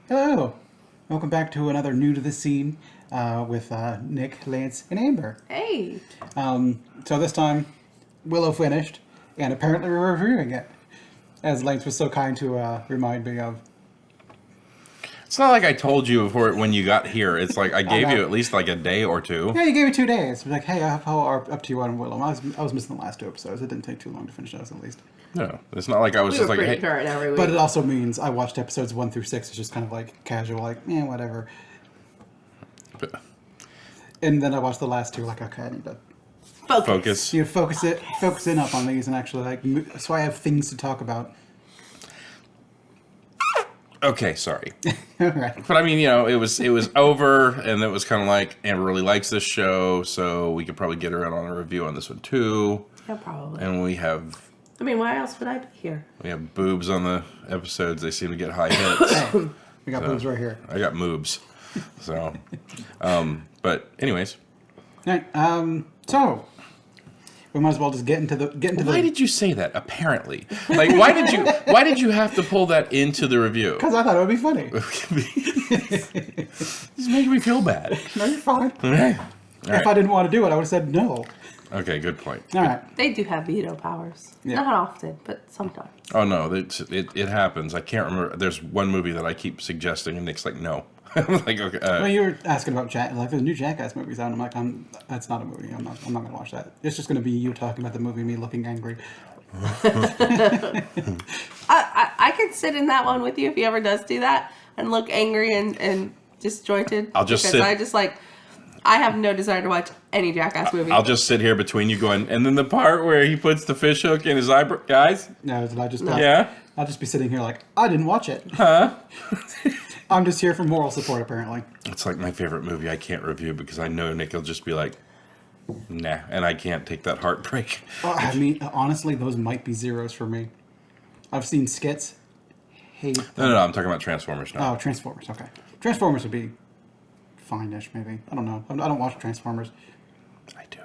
Hello. Welcome back to another New to the Scene with Nick, Lance, and Amber. Hey. So this time, Willow finished, and apparently we're reviewing it, as Lance was so kind to remind me of. It's not like I told you before when you got here. It's like I gave you at least like a day or two. Yeah, you gave me 2 days. Like, hey, how up to you on Willow? I was missing the last 2 episodes. It didn't take too long to finish those, at least. No, it's not like I was just like, hey. Every week. But it also means I watched episodes 1 through 6. It's just kind of like casual, like, whatever. And then I watched the last 2, like, okay, I need to Focus. you focus in up on these and actually like, so I have things to talk about. Okay, sorry. All right. But I mean, it was over, and it was kind of like Amber really likes this show, so we could probably get her in on a review on this one too. Yeah, probably. And we have why else would I be here? We have boobs on the episodes. They seem to get high hits. Hey, we got boobs right here. I got moobs. So, but anyways. All right. So we might as well just get into the. Why did you say that? Apparently, like why did you have to pull that into the review? Because I thought it would be funny. This made me feel bad. No, you're fine. All right. If I didn't want to do it, I would have said no. Okay, good point. All right. They do have veto powers. Yeah. Not often, but sometimes. Oh no, it happens. I can't remember. There's one movie that I keep suggesting, and Nick's like, no. I'm like, okay. Well, you were asking about like the new Jackass movies out, and I'm like, that's not a movie. I'm not going to watch that. It's just going to be you talking about the movie, me looking angry. I could sit in that one with you if he ever does do that and look angry and disjointed. I'll just because sit. I have no desire to watch any Jackass movie. I'll just sit here between you going, and then the part where he puts the fish hook in his eyebrow, guys. No, Yeah. I'll just be sitting here like, I didn't watch it. Huh? I'm just here for moral support, apparently. It's like my favorite movie I can't review because I know Nick will just be like, nah, and I can't take that heartbreak. Well, I mean, honestly, those might be zeros for me. I've seen skits. Hate them. No, I'm talking about Transformers now. Oh, Transformers. Okay, Transformers would be fine-ish, maybe. I don't know. I don't watch Transformers. I do.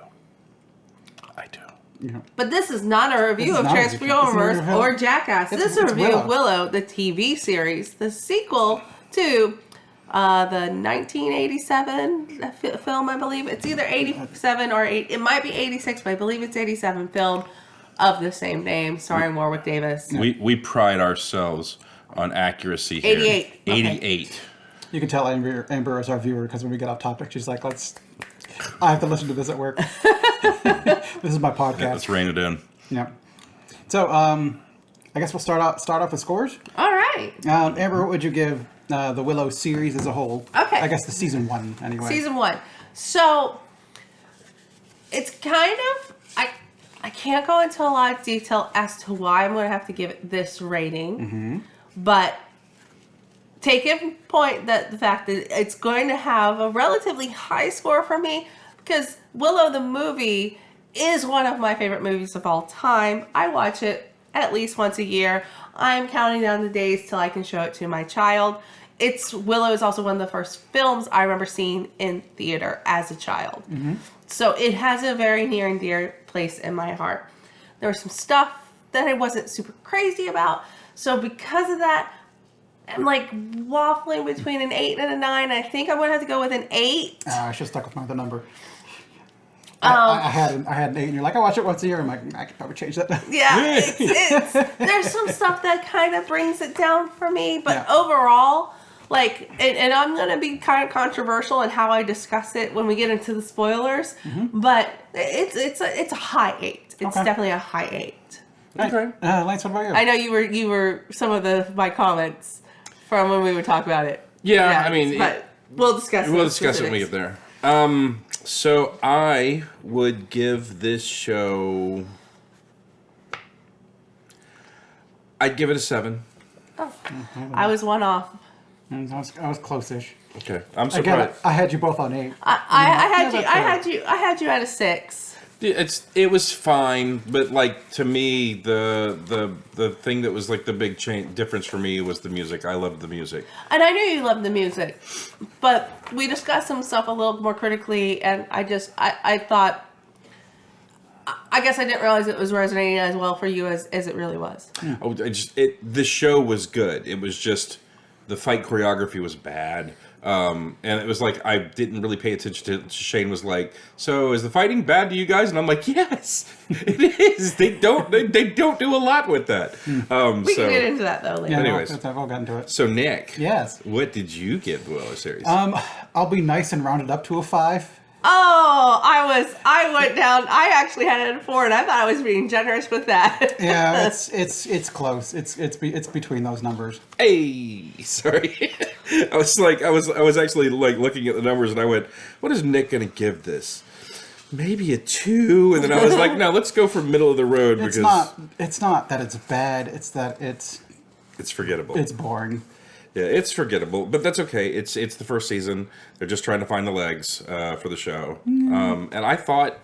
You know. But this is not a review of not a review. Transformers It's a review. or Jackass. This is a review of Willow, the TV series, the sequel to the 1987 film, I believe. It's either 87 or 8. It might be 86, but I believe it's 87 film of the same name, starring Warwick Davis. We pride ourselves on accuracy here. 88. 88. Okay. You can tell Amber is our viewer because when we get off topic, she's like, I have to listen to this at work. This is my podcast. Yeah, let's rein it in. Yeah. So, I guess we'll start off with scores. All right. Amber, what would you give the Willow series as a whole? Okay. I guess the season 1, anyway. Season 1. So, it's kind of... I can't go into a lot of detail as to why I'm going to have to give it this rating. Mm-hmm. But take in point that the fact that it's going to have a relatively high score for me because Willow the movie is one of my favorite movies of all time. I watch it at least once a year. I'm counting down the days till I can show it to my child. Willow is also one of the first films I remember seeing in theater as a child. Mm-hmm. So it has a very near and dear place in my heart. There was some stuff that I wasn't super crazy about. So because of that, I'm like waffling between an 8 and a 9. I think I'm going to have to go with an 8. I should have stuck with my other number. I had an 8, and you're like, I watch it once a year. I'm like, I could probably change that. Yeah, there's some stuff that kind of brings it down for me. But overall, like, and I'm going to be kind of controversial in how I discuss it when we get into the spoilers. Mm-hmm. But it's a high 8. It's definitely a high 8. Okay. Lance, what about you? I know you were some of my comments from when we would talk about it. Yeah, I mean... But we'll discuss it. We'll discuss it when we get there. So I would give this show... I'd give it a 7. Oh. I was one off. I was close-ish. Okay, I'm surprised. Again, I had you both on 8. I had you at a 6. It was fine, but like to me, the thing that was like the big difference for me was the music. I loved the music, and I knew you loved the music, but we discussed some stuff a little more critically, and I thought, I guess I didn't realize it was resonating as well for you as it really was. Oh, the show was good. It was just the fight choreography was bad. And it was like, I didn't really pay attention to Shane was like, so is the fighting bad to you guys? And I'm like, yes, it is. They don't do a lot with that. We can get into that though later. Yeah, Anyways. we'll get into it. So Nick, Yes. what did you give the Willow series? I'll be nice and round it up to a 5. Oh, I went down. I actually had it at 4, and I thought I was being generous with that. Yeah, it's close. It's between those numbers. Hey, sorry. I was actually like looking at the numbers and I went, what is Nick going to give this? Maybe a 2. And then I was like, no, let's go for middle of the road It's because not that it's bad. It's that it's forgettable. it's boring. Yeah, it's forgettable, but that's okay. It's the first season. They're just trying to find the legs for the show. And I thought,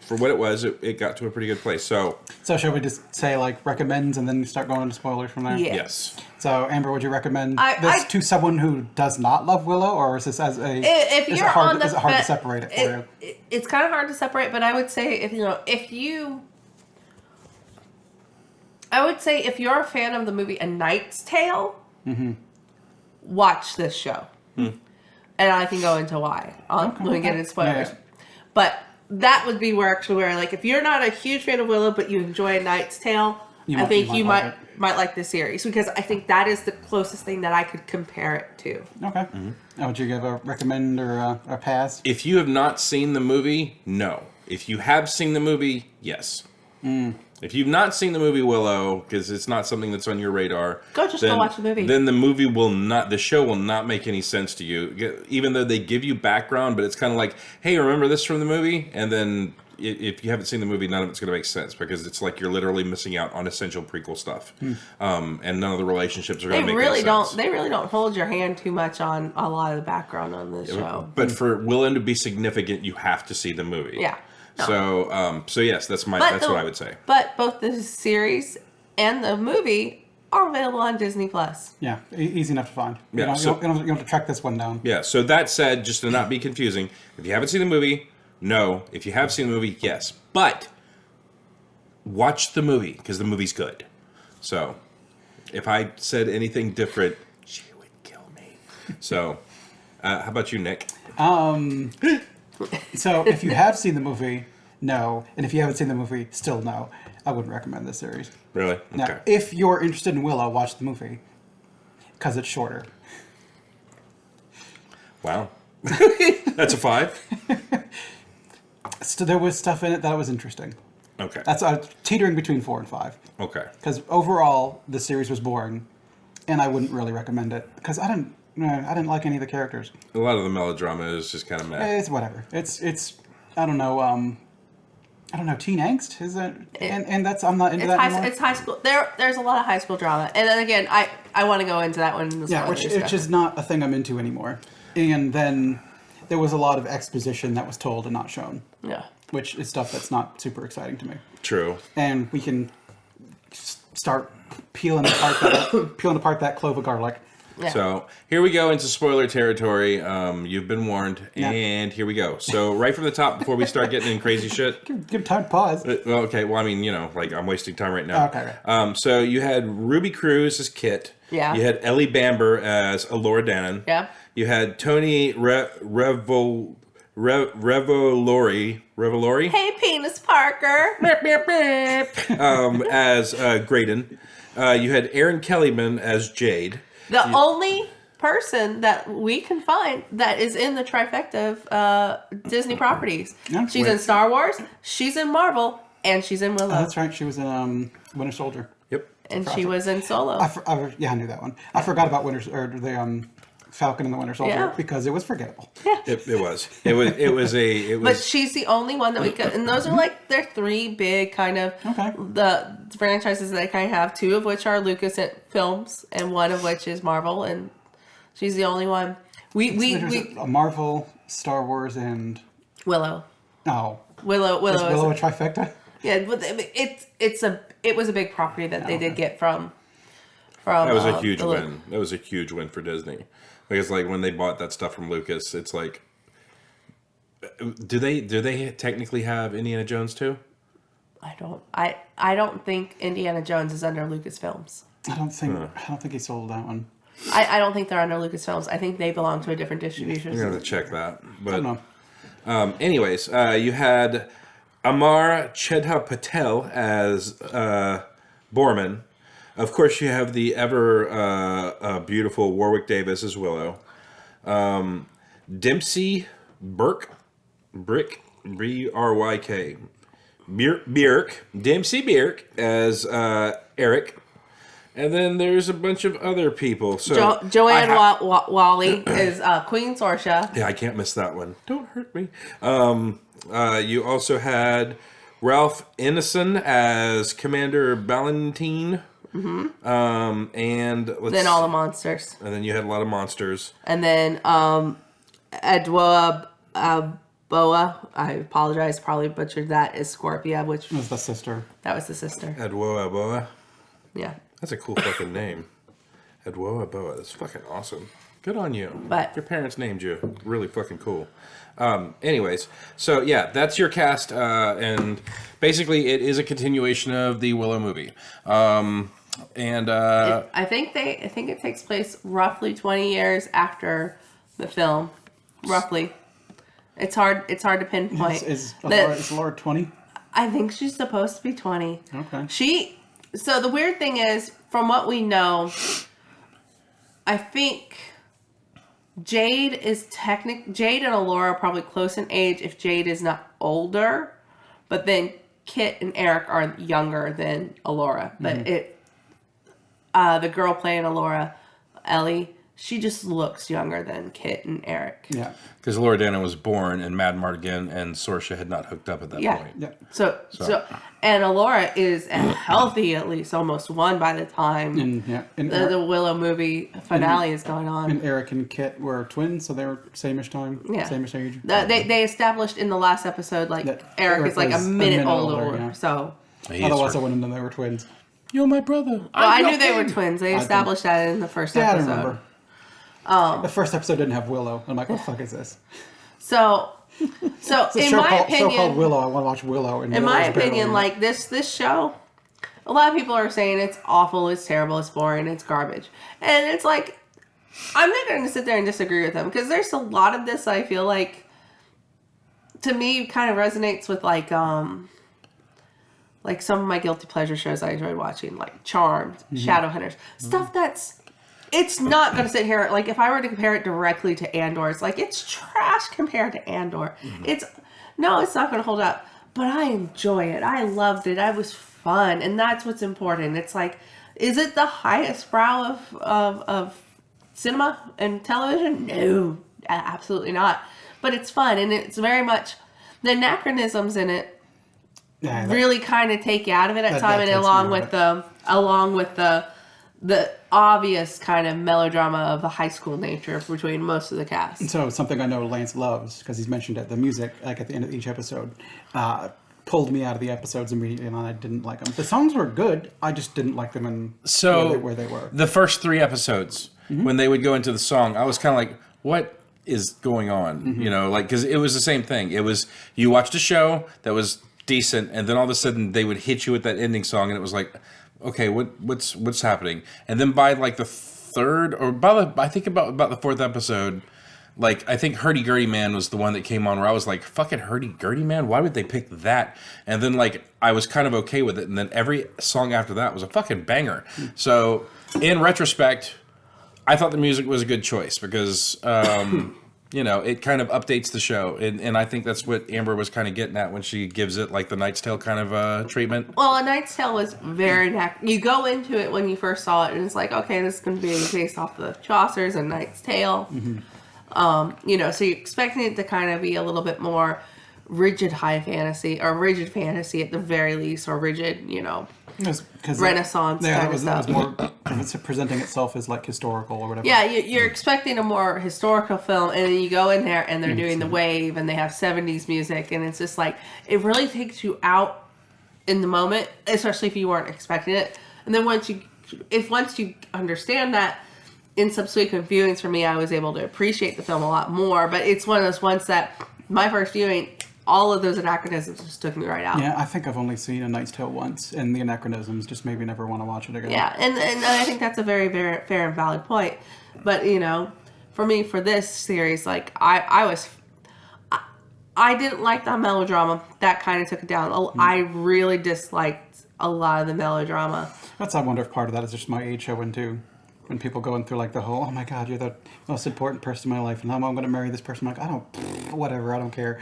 for what it was, it got to a pretty good place. So should we just say like recommends and then start going into spoilers from there? Yeah. yes. So Amber, would you recommend I- this to someone who does not love Willow, or is this as a? If is you're it hard, on the is it hard to fe- separate it for you? It's kind of hard to separate, but I would say if you're a fan of the movie A Knight's Tale, watch this show. And I can go into why when we get into spoilers. Yeah. But that would be where like if you're not a huge fan of Willow but you enjoy A Knight's Tale, I think you might like this series because I think that is the closest thing that I could compare it to. Okay. Now, would you give a recommend or a pass? If you have not seen the movie, no. If you have seen the movie, yes. If you've not seen the movie Willow, because it's not something that's on your radar, Go watch the movie. Then the show will not make any sense to you. Even though they give you background, but it's kind of like, hey, remember this from the movie? And then if you haven't seen the movie, none of it's going to make sense because it's like you're literally missing out on essential prequel stuff, and none of the relationships are going to make any sense. They really don't hold your hand too much on a lot of the background on this show. But for Willow to be significant, you have to see the movie. Yeah. No. So yes, that's what I would say. But both the series and the movie are available on Disney Plus. Yeah, easy enough to find. Yeah, You don't have to track this one down. Yeah. So that said, just to not be confusing, if you haven't seen the movie, no. If you have seen the movie, yes. But watch the movie because the movie's good. So if I said anything different, she would kill me. So how about you, Nick? So if you have seen the movie, no. And if you haven't seen the movie, still no. I wouldn't recommend this series. Really? Now, Okay. if you're interested in Willow, watch the movie because it's shorter. Wow. That's a 5? So there was stuff in it that was interesting. Okay. That's teetering between 4 and 5. Okay. Because overall, the series was boring, and I wouldn't really recommend it because I didn't like any of the characters. A lot of the melodrama is just kind of meh. It's whatever. It's I don't know. Teen angst is it? And that's I'm not into that anymore. It's high school. There's a lot of high school drama, and then again, I want to go into that one. In the Yeah, which is not a thing I'm into anymore. And then there was a lot of exposition that was told and not shown. Yeah. Which is stuff that's not super exciting to me. True. And we can start peeling apart that clove of garlic. Yeah. So here we go into spoiler territory. You've been warned, Yeah. and here we go. So right from the top, before we start getting in crazy shit. Give time to pause. Well, okay. Well, I mean, like I'm wasting time right now. Okay, right. So you had Ruby Cruz as Kit. Yeah. You had Ellie Bamber as Alora Dannon. Yeah. You had Tony Revolori. Hey, Penis Parker. As Graydon. You had Erin Kellyman as Jade. The only person that we can find that is in the trifecta of Disney properties. Yeah. She's in Star Wars, she's in Marvel, and she's in Willow. Oh, that's right. She was in Winter Soldier. Yep. And she was in Solo. I knew that one. I forgot about the Falcon and the Winter Soldier Yeah. because it was forgettable. It was. But she's the only one that we could, and those are like their 3 big kind of the franchises that they kind of have. 2 of which are Lucas films, and 1 of which is Marvel, and she's the only one. We a Marvel, Star Wars, and Willow. oh, Willow is is Willow a trifecta? yeah, but it was a big property that they did get from. That was a huge win. That was a huge win for Disney. Because like when they bought that stuff from Lucas, it's like, do they technically have Indiana Jones too? I don't think Indiana Jones is under Lucasfilms. I don't think he sold that one. I don't think they're under Lucasfilms. I think they belong to a different distribution. You're going to check that. I don't But know. anyways, you had Amar Chedha Patel as Borman. Of course, you have the ever beautiful Warwick Davis as Willow. Dempsey Brick, B-R-Y-K. Dempsey Bierk as Eric. And then there's a bunch of other people. So Joanne Wally is Queen Sorsha. Yeah, I can't miss that one. Don't hurt me. You also had Ralph Ineson as Commander Ballantine. Mm-hmm. And Then all the monsters. And then you had a lot of monsters. And then Adwoa Boa, I apologize, probably butchered that, is Scorpia, which It was the sister. that was the sister. Adwoa Boa. Yeah. That's a cool fucking name. Adwoa Boa. That's fucking awesome. Good on you. But- your parents named you. Really fucking cool. Anyways, so yeah, that's your cast, and basically it is a continuation of the Willow movie. I think it takes place roughly 20 years after the film. Roughly. It's hard to pinpoint. Is That- Laura 20? I think she's supposed to be 20. Okay. So the weird thing is, from what we know, I think Jade and Alora are probably close in age if Jade is not older, but then Kit and Eric are younger than Alora. But the girl playing Alora, Ellie, she just looks younger than Kit and Eric. Yeah. Because Laura Dana was born and Mad Mardigan and Sorsha had not hooked up at that point. Yeah. So and Alora is healthy, at least almost one by the time And the Willow movie finale is going on. And Eric and Kit were twins, so they were same-ish time, Yeah. same-ish age. They established in the last episode, like, That Eric is like a was minute older. yeah. So, Otherwise, I wouldn't have known they were twins. You're my brother. well, I knew they were twins. They established that in the first Yeah, I episode. remember. The first episode didn't have Willow. I'm like, what the fuck is this? So It's a in show my called opinion, Willow. I want to watch Willow. And in Willow my is barely opinion, in it. like this show, a lot of people are saying it's awful, it's terrible, it's boring, it's garbage, and it's like, I'm not going to sit there and disagree with them, because there's a lot of this I feel like, to me, kind of resonates with like some of my guilty pleasure shows I enjoyed watching, like Charmed, Shadowhunters, stuff that's, it's not going to sit here, like if I were to compare it directly to Andor, it's like, it's trash compared to Andor. It's not going to hold up, but I enjoy it. I loved it. I was fun, and that's what's important. It's like, is it the highest brow of cinema and television? No, absolutely not. But it's fun, and it's very much, the anachronisms in it Yeah, really kind of take you out of it at that time, and takes along with the obvious kind of melodrama of the high school nature between most of the cast. So something I know Lance loves, because he's mentioned it, the music, like at the end of each episode, pulled me out of the episodes immediately, and I didn't like them. The songs were good, I just didn't like them in where they were. The first 3 episodes, when they would go into the song, I was kind of like, what is going on? You know, like, because it was the same thing. It was, you watched a show that was decent, and then all of a sudden they would hit you with that ending song, and it was like, okay, what's happening? And then by like the third, or I think about the 4th episode, like, I think Hurdy Gurdy Man was the one that came on where I was like, fucking Hurdy Gurdy Man? Why would they pick that? And then, like, I was kind of okay with it. And then every song after that was a fucking banger. So, in retrospect, I thought the music was a good choice because, you know, it kind of updates the show. And I think that's what Amber was kind of getting at when she gives it, like, the Knight's Tale kind of treatment. Well, A Knight's Tale was very... You go into it when you first saw it, and it's like, okay, this is going to be based off the Chaucer's and Knight's Tale. You know, so you're expecting it to kind of be a little bit more rigid high fantasy, or rigid fantasy at the very least, or rigid, you know, Renaissance kind of stuff. That was more it's presenting itself as like historical or whatever. Yeah, you're expecting a more historical film, and then you go in there and they're doing the wave, and they have 70s music, and it's just like, it really takes you out in the moment, especially if you weren't expecting it. And then once you understand that, in subsequent viewings for me, I was able to appreciate the film a lot more. But it's one of those ones that my first viewing, all of those anachronisms just took me right out. Yeah, I think I've only seen A Knight's Tale once, and the anachronisms just made me never want to watch it again. Yeah, and I think that's a very, very fair and valid point. But, you know, for me, for this series, like, I didn't like the melodrama. That kind of took it down. I really disliked a lot of the melodrama. I wonder if part of that is just my age showing too. When people going through like the whole, oh my God, you're the most important person in my life, and now I'm going to marry this person. I'm like, whatever, I don't care.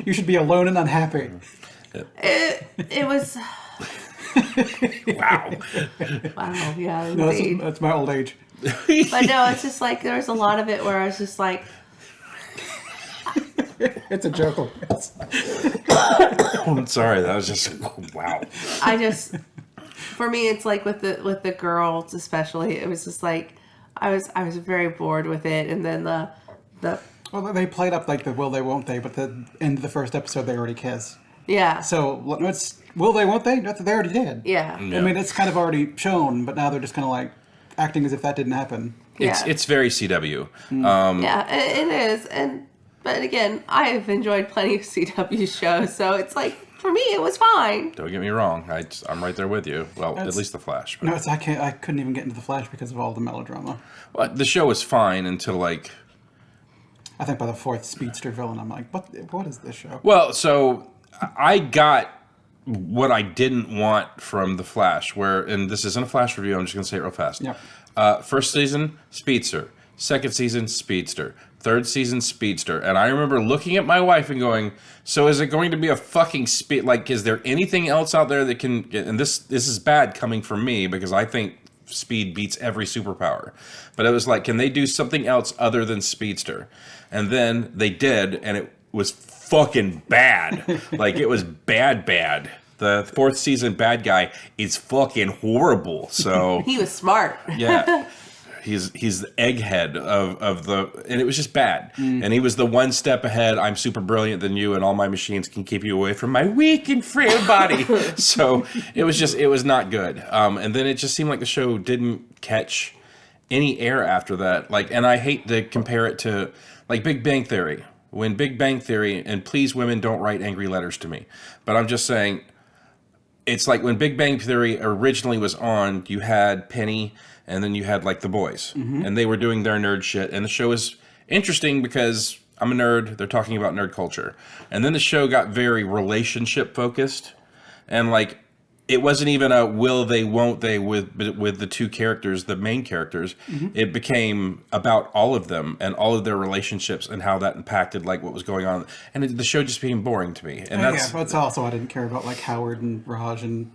You should be alone and unhappy. It was... Wow. Wow, yeah, No, indeed. that's my old age. But no, it's just like, there's a lot of it where I was just like... It's a joke. I'm sorry, that was just, wow. I just... For me, it's like with the girls especially, it was just like, I was very bored with it. And then the Well, they played up like the will they, won't they, but the end of the first episode, they already kiss. yeah. So it's will they, won't they? They already did. Yeah. Yeah. I mean, it's kind of already shown, but now they're just kind of like acting as if that didn't happen. Yeah. It's very CW. Yeah, it is. But again, I've enjoyed plenty of CW shows, so it's like, for me, it was fine. Don't get me wrong. I'm right there with you. Well, at least The Flash. But. No, I couldn't even get into The Flash because of all the melodrama. Well, the show was fine until like... I think by the fourth speedster villain, I'm like, what is this show? Well, so I got what I didn't want from The Flash, and this isn't a Flash review, I'm just going to say it real fast. Yep. First season, Speedster. Second season, Speedster. Third season, Speedster. And I remember looking at my wife and going, so is it going to be a fucking speed? Like, is there anything else out there that can... And this is bad coming from me because I think speed beats every superpower. But it was like, can they do something else other than Speedster? And then they did, and it was fucking bad. Like, it was bad. The fourth season bad guy is fucking horrible. So He was smart. yeah, he's the egghead of the, and it was just bad. And he was the one step ahead. I'm super brilliant than you, and all my machines can keep you away from my weak and frail body. So it was not good. And then it just seemed like the show didn't catch any air after that. Like, and I hate to compare it to like Big Bang Theory. When Big Bang Theory, and please women don't write angry letters to me, but I'm just saying, it's like when Big Bang Theory originally was on, you had Penny, and then you had like the boys, and they were doing their nerd shit, and the show was interesting because I'm a nerd, they're talking about nerd culture, and then the show got very relationship focused, and like, it wasn't even a will they, won't they with the two characters, the main characters. It became about all of them and all of their relationships and how that impacted like what was going on. And the show just became boring to me. And that's also I didn't care about like Howard and Raj and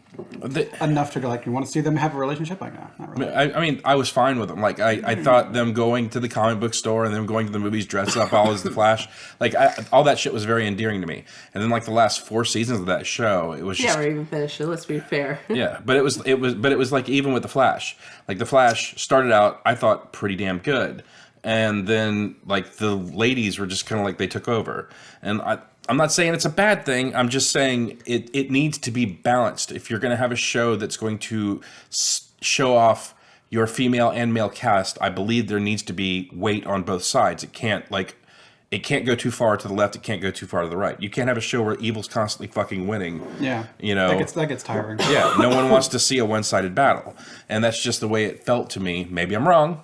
enough to go like, you want to see them have a relationship? Like, no, not really. I mean, I was fine with them. Like, I thought them going to the comic book store and them going to the movies dressed up all as the Flash, like all that shit was very endearing to me. And then like the last 4 seasons of that show, it was just... Never even finished it, let's be fair. Yeah, but it was like even with the Flash, like the Flash started out, I thought pretty damn good, and then like the ladies were just kind of like they took over, and I'm not saying it's a bad thing. I'm just saying it needs to be balanced. If you're going to have a show that's going to show off your female and male cast, I believe there needs to be weight on both sides. It can't go too far to the left. It can't go too far to the right. You can't have a show where evil's constantly fucking winning. Yeah. You know, that gets tiring. Yeah. No one wants to see a one-sided battle. And that's just the way it felt to me. Maybe I'm wrong.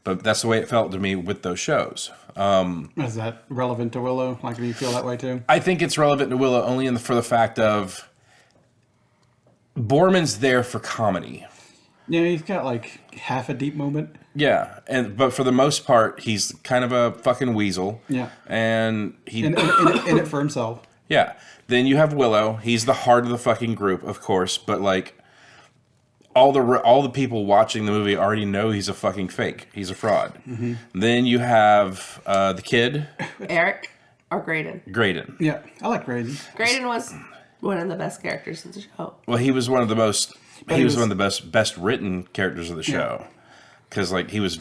But that's the way it felt to me with those shows. Is that relevant to Willow? Like, do you feel that way too? I think it's relevant to Willow only for the fact of Borman's there for comedy. Yeah, he's got like half a deep moment. Yeah, but for the most part, he's kind of a fucking weasel. Yeah, and he in it for himself. Yeah. Then you have Willow. He's the heart of the fucking group, of course. But like, all the people watching the movie already know he's a fucking fake. He's a fraud. Then you have the kid, Eric or Graydon. Graydon. Yeah, I like Graydon. Graydon was one of the best characters in the show. Well, he was one of the most. He was one of the best written characters of the show. Because like his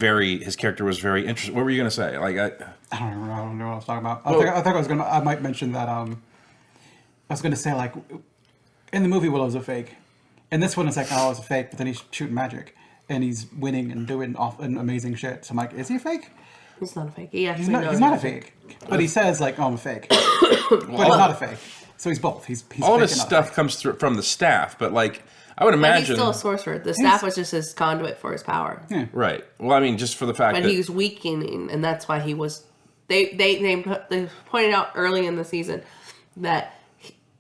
character was very interesting. What were you gonna say? Like I don't know what I was talking about. I might mention that. I was gonna say like, in the movie Willow's a fake, and this one is like, oh, it's a fake, but then he's shooting magic and he's winning and doing amazing shit. So I'm like, is he a fake? He's not a fake. He actually He's not, knows he's not a fake. But he says, like, oh, I'm a fake. But he's not a fake. So he's both. He's all fake this and not stuff fake. comes through from the staff, but like I would But imagine, he's still a sorcerer. The staff was just his conduit for his power. Yeah. right? Well, I mean, just for the fact But that he was weakening, and that's why he was. They pointed out early in the season that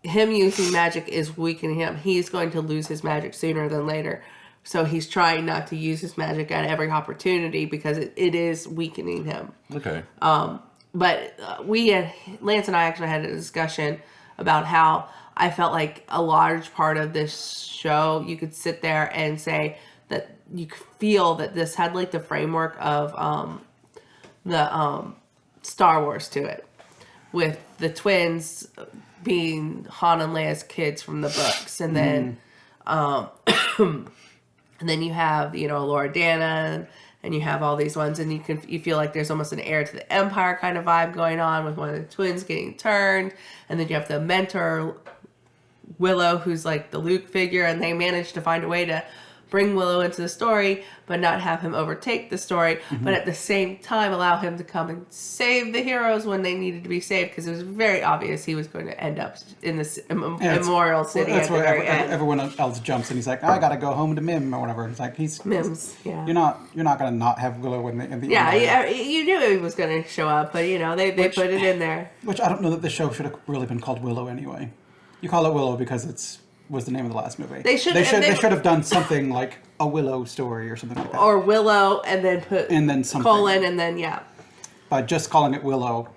him using magic is weakening him. He's going to lose his magic sooner than later. So he's trying not to use his magic at every opportunity because it is weakening him. okay, But Lance and I actually had a discussion about how I felt like a large part of this show, you could sit there and say that you could feel that this had like the framework of the Star Wars to it, with the twins being Han and Leia's kids from the books, and then and then you have Laura Dana, and you have all these ones, and you feel like there's almost an heir to the Empire kind of vibe going on with one of the twins getting turned, and then you have the mentor Willow, who's like the Luke figure, and they managed to find a way to bring Willow into the story, but not have him overtake the story, but at the same time allow him to come and save the heroes when they needed to be saved, because it was very obvious he was going to end up in this Immortal City at the very end. Everyone else jumps and he's like, I gotta go home to Mim or whatever. It's like Mims, yeah. You're not gonna not have Willow in the end. You knew he was going to show up, but they put it in there. Which I don't know that the show should have really been called Willow anyway. You call it Willow because was the name of the last movie. They should have done something like a Willow story or something like that. Or Willow and then something. colon and then By just calling it Willow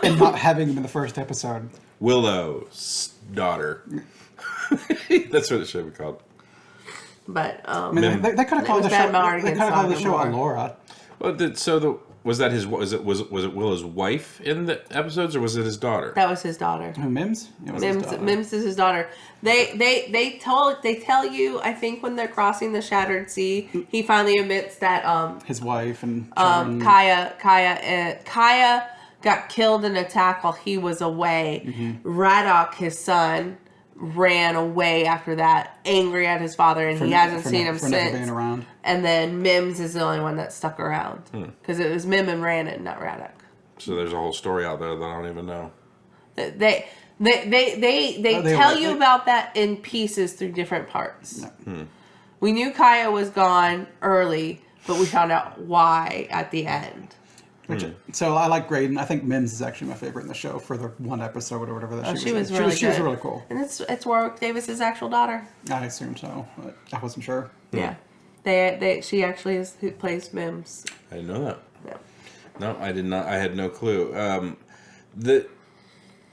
and not having him in the first episode. Willow's daughter. That's what it should be called. But I mean, they could have called the show. They could have called the show Alora. Well, was that his? Was it Willow's wife in the episodes, or was it his daughter? That was his daughter. Who, Mims? It was his daughter. Mims is his daughter. They tell you, I think, when they're crossing the Shattered Sea, he finally admits that his wife and children. Kaya got killed in an attack while he was away. Radok, his son, ran away after that, angry at his father, and he hasn't seen him for never since. being around. And then Mims is the only one that stuck around because it was Mim and Rhiannon, not Radok. So there's a whole story out there that I don't even know. They tell you about that in pieces through different parts. No. We knew Kaya was gone early, but we found out why at the end. So I like Graydon. I think Mims is actually my favorite in the show for the one episode or whatever that She was really good. She was really cool. And it's Warwick Davis's actual daughter. I assume so, but I wasn't sure. Yeah. She actually is who plays Mims. I didn't know that. Yeah. No, I did not. I had no clue.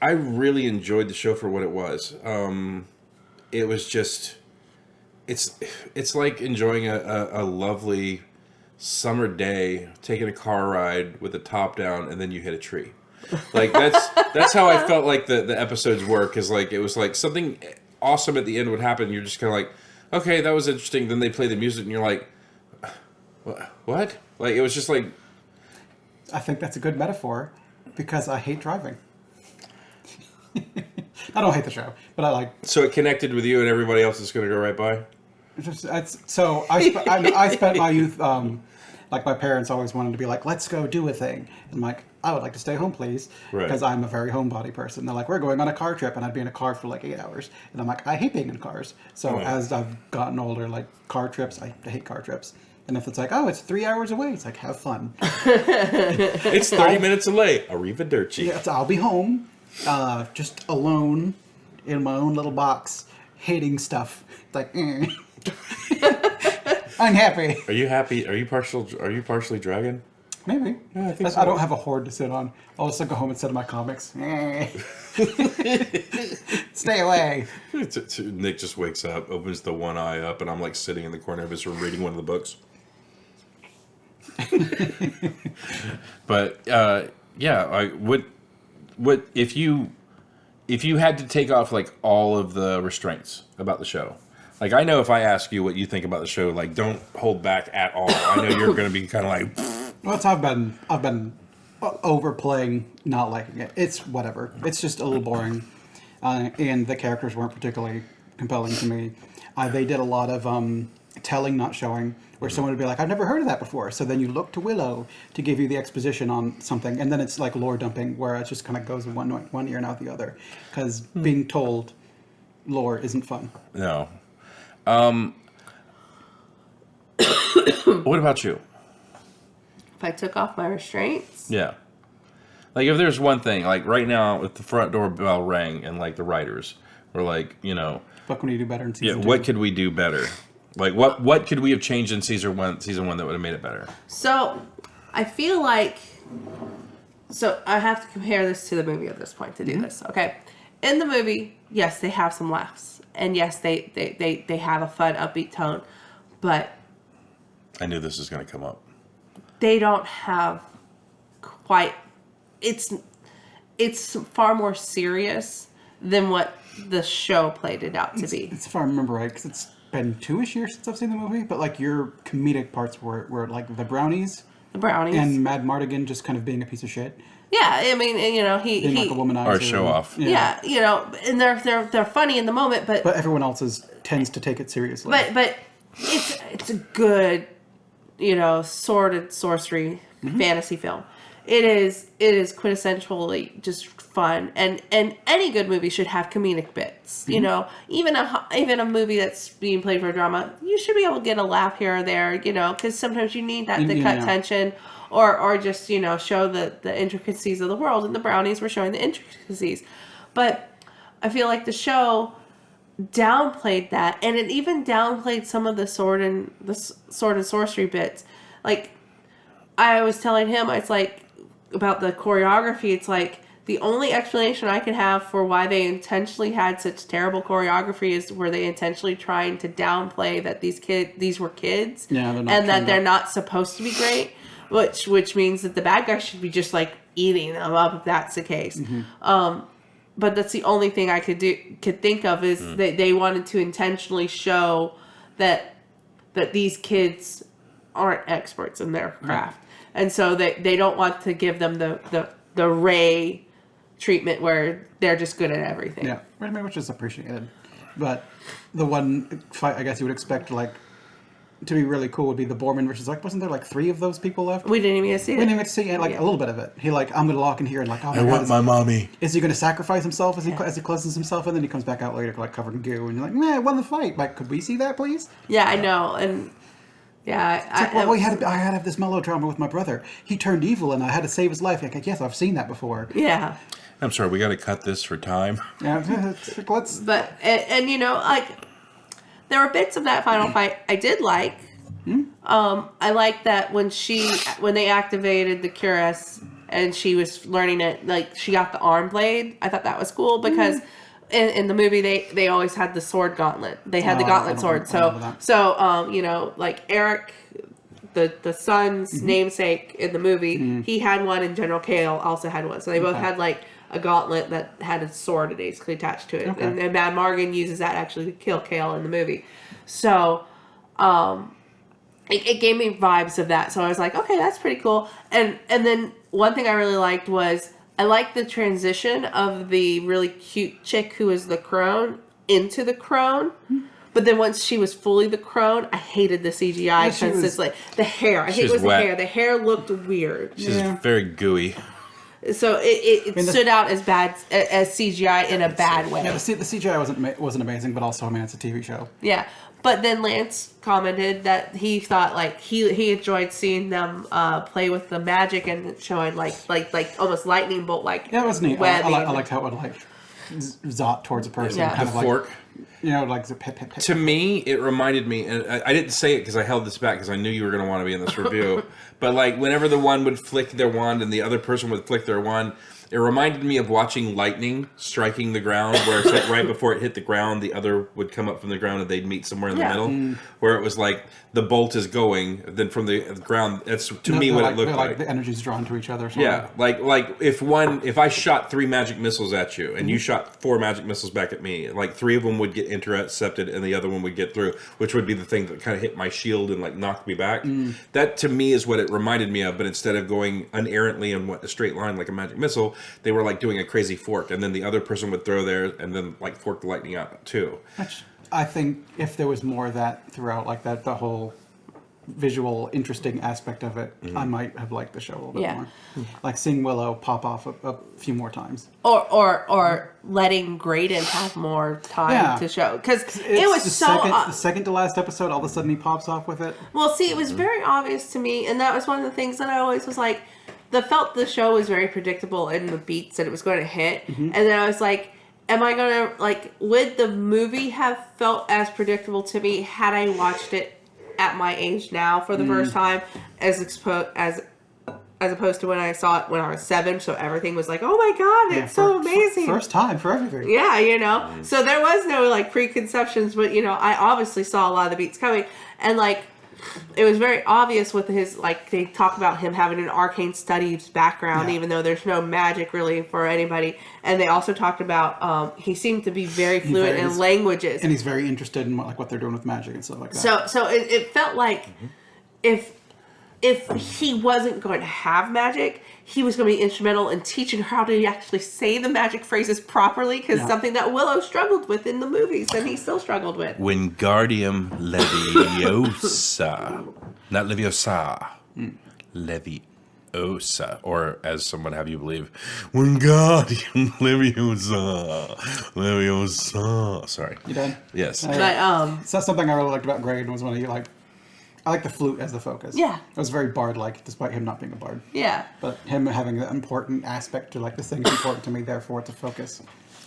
I really enjoyed the show for what it was. It was just, it's like enjoying a lovely summer day, taking a car ride with the top down, and then you hit a tree. Like that's how I felt like the episodes were, because like it was like something awesome at the end would happen. And you're just kind of like, okay, that was interesting. Then they play the music, and you're like, what? Like it was just like. I think that's a good metaphor, because I hate driving. I don't hate the show, but I like. So it connected with you, and everybody else is going to go right by. I spent my youth. Like my parents always wanted to be like, let's go do a thing. And I'm like, I would like to stay home, please. Right. Because I'm a very homebody person. They're like, we're going on a car trip. And I'd be in a car for like 8 hours. And I'm like, I hate being in cars. So as I've gotten older, like car trips, I hate car trips. And if it's like, oh, it's 3 hours away, it's like, have fun. It's 30 minutes away. Arrivederci. Yeah, I'll be home, just alone in my own little box, hating stuff. It's like, unhappy. Are you happy? Are you partially dragon? Maybe. Yeah, I think so. I don't have a hoard to sit on. I'll just go home and sit on my comics. Stay away. Nick just wakes up, opens the one eye up, and I'm like sitting in the corner of his room reading one of the books. But yeah, what if you had to take off like all of the restraints about the show? Like, I know if I ask you what you think about the show, like, don't hold back at all. I know you're going to be kind of like... Well, I've been overplaying not liking it. It's whatever. It's just a little boring. And the characters weren't particularly compelling to me. They did a lot of telling, not showing, where someone would be like, I've never heard of that before. So then you look to Willow to give you the exposition on something, and then it's like lore dumping, where it just kind of goes in one ear and out the other. Because being told lore isn't fun. No. What about you? If I took off my restraints, Yeah. Like, if there's one thing, like, right now, if the front door bell rang and, like, the writers were like, you know... What can we do better in season 2? What could we do better? Like, what could we have changed in season one that would have made it better? so I feel like... So I have to compare this to the movie at this point to do this, okay? In the movie, yes, they have some laughs. And yes, they have a fun, upbeat tone. But... I knew this was going to come up. They don't have quite... It's far more serious than what the show played it out to be. It's if I remember right, because it's been 2-ish years since I've seen the movie, but like your comedic parts were like the brownies and Mad Mardigan just kind of being a piece of shit. Yeah, I mean, you know, Being like a womanizer. Or show off. Yeah, you know, and they're funny in the moment, but everyone else tends to take it seriously. But it's a good, you know, sword and sorcery fantasy film. It is quintessentially just fun, and any good movie should have comedic bits. You know, even a movie that's being played for a drama, you should be able to get a laugh here or there. You know, because sometimes you need that to cut tension, or just, you know, show the intricacies of the world. And the brownies were showing the intricacies, but I feel like the show downplayed that, and it even downplayed some of the sword and sorcery bits. Like, I was telling him, it's like, about the choreography, it's like the only explanation I could have for why they intentionally had such terrible choreography is were they intentionally trying to downplay that these were kids, and that they're not supposed to be great, which means that the bad guys should be just like eating them up if that's the case. But that's the only thing I could think of is that they wanted to intentionally show that these kids aren't experts in their craft. And so they don't want to give them the Ray treatment where they're just good at everything. Yeah, which is appreciated. But the one fight I guess you would expect like to be really cool would be the Borman versus, like, wasn't there like 3 of those people left? We didn't even get to see it. We didn't even get to see a little bit of it. He like, I'm going to lock in here and like, oh I want my mommy. Is he going to sacrifice himself as he cleanses himself, and then he comes back out later like covered in goo, and you're like, I won the fight. Like, could we see that, please? Yeah, I know, and... Yeah, I had to have this melodrama with my brother. He turned evil, and I had to save his life. Like, yes, I've seen that before. Yeah. I'm sorry, we got to cut this for time. Yeah, let's. But and you know, like, there were bits of that final fight I did like. I like that when they activated the cuirass and she was learning it, like, she got the arm blade. I thought that was cool because. In the movie, they always had the sword gauntlet. They had the gauntlet sword. So you know, like Eric, the son's namesake in the movie, he had one, and General Kale also had one. So they both had like a gauntlet that had a sword basically attached to it. Okay. And Mad Mardigan uses that actually to kill Kale in the movie. So it gave me vibes of that. So I was like, okay, that's pretty cool. And then one thing I really liked was, I like the transition of the really cute chick who is the crone into the crone. But then once she was fully the crone, I hated the CGI because it's like the hair. I hate it was the hair. The hair looked weird. She's very gooey. So it stood out as bad as CGI in a bad way. Yeah, the CGI wasn't amazing, but also, I mean, it's a TV show. Yeah. But then Lance commented that he thought, like, he enjoyed seeing them play with the magic and showing like almost lightning bolt like. Yeah, it was neat. I liked how it would like zot towards a person. Yeah. Kind The of fork. Like, you know, like the pip. To me, it reminded me, and I didn't say it because I held this back because I knew you were going to want to be in this review. But like whenever the one would flick their wand and the other person would flick their wand, it reminded me of watching lightning striking the ground, where it's like right before it hit the ground, the other would come up from the ground and they'd meet somewhere in the middle, where it was like the bolt is going, then from the ground. That's to me what it looked like. The energy's drawn to each other. Yeah, like if I shot 3 magic missiles at you and you shot 4 magic missiles back at me, like 3 of them would get intercepted and the other one would get through, which would be the thing that kind of hit my shield and like knocked me back. That to me is what it reminded me of. But instead of going unerrantly in a straight line like a magic missile, they were like doing a crazy fork, and then the other person would throw theirs and then like fork the lightning out too. Which I think if there was more of that throughout, like that, the whole visual, interesting aspect of it, I might have liked the show a little bit Yeah. more. Like seeing Willow pop off a few more times. Or letting Graydon have more time Yeah. to show, because it It's was the second to last episode. All of a sudden, he pops off with it. well. See, it was very obvious to me, and that was one of the things that I always was like, the show was very predictable in the beats that it was going to hit, and then I was like, am I going to like? Would the movie have felt as predictable to me had I watched it at my age now for the first time, as opposed to when I saw it when I was 7? So everything was like, oh my god, it's so amazing. First time for everything. Yeah, you know. So there was no like preconceptions, but you know, I obviously saw a lot of the beats coming, and like it was very obvious with his, like, they talk about him having an arcane studies background, even though there's no magic really for anybody. And they also talked about he seemed to be very fluent in languages, and he's very interested in what they're doing with magic and stuff like that. So it felt like if he wasn't going to have magic, he was going to be instrumental in teaching her how to actually say the magic phrases properly, because something that Willow struggled with in the movies, and he still struggled with. Wingardium Leviosa. Not Leviosa. Leviosa. Or, as some would have you believe, Wingardium Leviosa. Leviosa. Sorry. You done? Yes. But So that's something I really liked about Graydon was when he I like the flute as the focus. Yeah. It was very bard-like, despite him not being a bard. yeah. But him having the important aspect to like this thing is important to me, therefore it's a focus.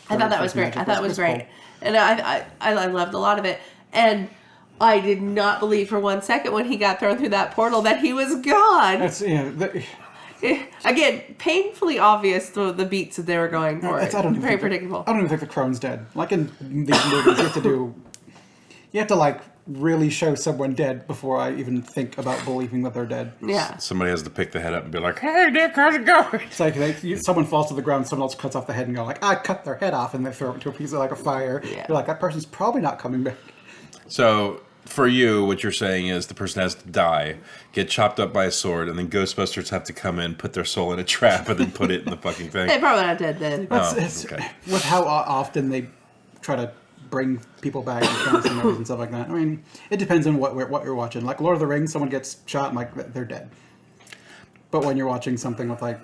I thought that was great. I thought it was great. And I loved a lot of it. And I did not believe for 1 second when he got thrown through that portal that he was gone. That's Again, painfully obvious the beats that they were going for. I don't even Very think predictable. I don't even think the crone's dead. Like in these movies, you have to like really show someone dead before I even think about believing that they're dead. Yeah. Somebody has to pick the head up and be like, hey, Dick, how's it going? It's like someone falls to the ground, someone else cuts off the head and go like, I cut their head off, and they throw it into a piece of like a fire. Yeah. You're like, that person's probably not coming back. So, for you, what you're saying is the person has to die, get chopped up by a sword, and then Ghostbusters have to come in, put their soul in a trap, and then put it in the fucking thing. They're probably not dead then. It's, okay. With how often they try to bring people back and family members and stuff like that. I mean, it depends on what you're watching. Like Lord of the Rings, someone gets shot and like they're dead. But when you're watching something with like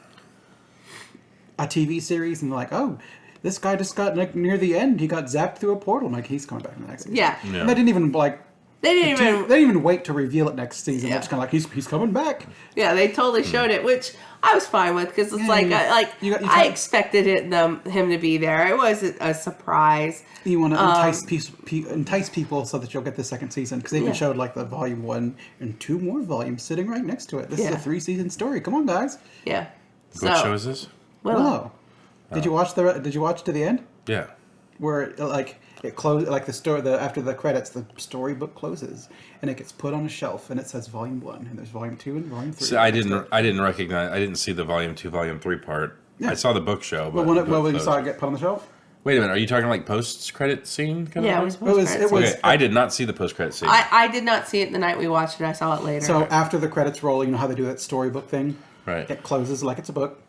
a TV series and they're like, oh, this guy just got like near the end, he got zapped through a portal. I'm like, he's coming back in the next season. Yeah. And they didn't even like. They didn't even wait to reveal it next season. Yeah. They're just kind of like, he's coming back. Yeah, they totally showed it, which I was fine with, because it's I expected him to be there. It wasn't a surprise. You want to entice people so that you'll get the second season, because they even showed like the volume 1 and 2 more volumes sitting right next to it. This is a 3-season story. Come on, guys. Yeah. What show is this? Willow. Did you watch to the end? Yeah. Where it closed, like the story. After the credits, the storybook closes and it gets put on a shelf, and it says Volume 1, and there's Volume 2 and Volume 3. So I didn't recognize. I didn't see the Volume 2, Volume 3 part. Yeah. I saw the book show. But when you saw it get put on the shelf. Wait a minute. Are you talking like post-credit scene? Kind Yeah, of it was thing? post-credits. Okay, I did not see the post-credit scene. I did not see it the night we watched it. I saw it later. So after the credits roll, you know how they do that storybook thing? Right. It closes like it's a book,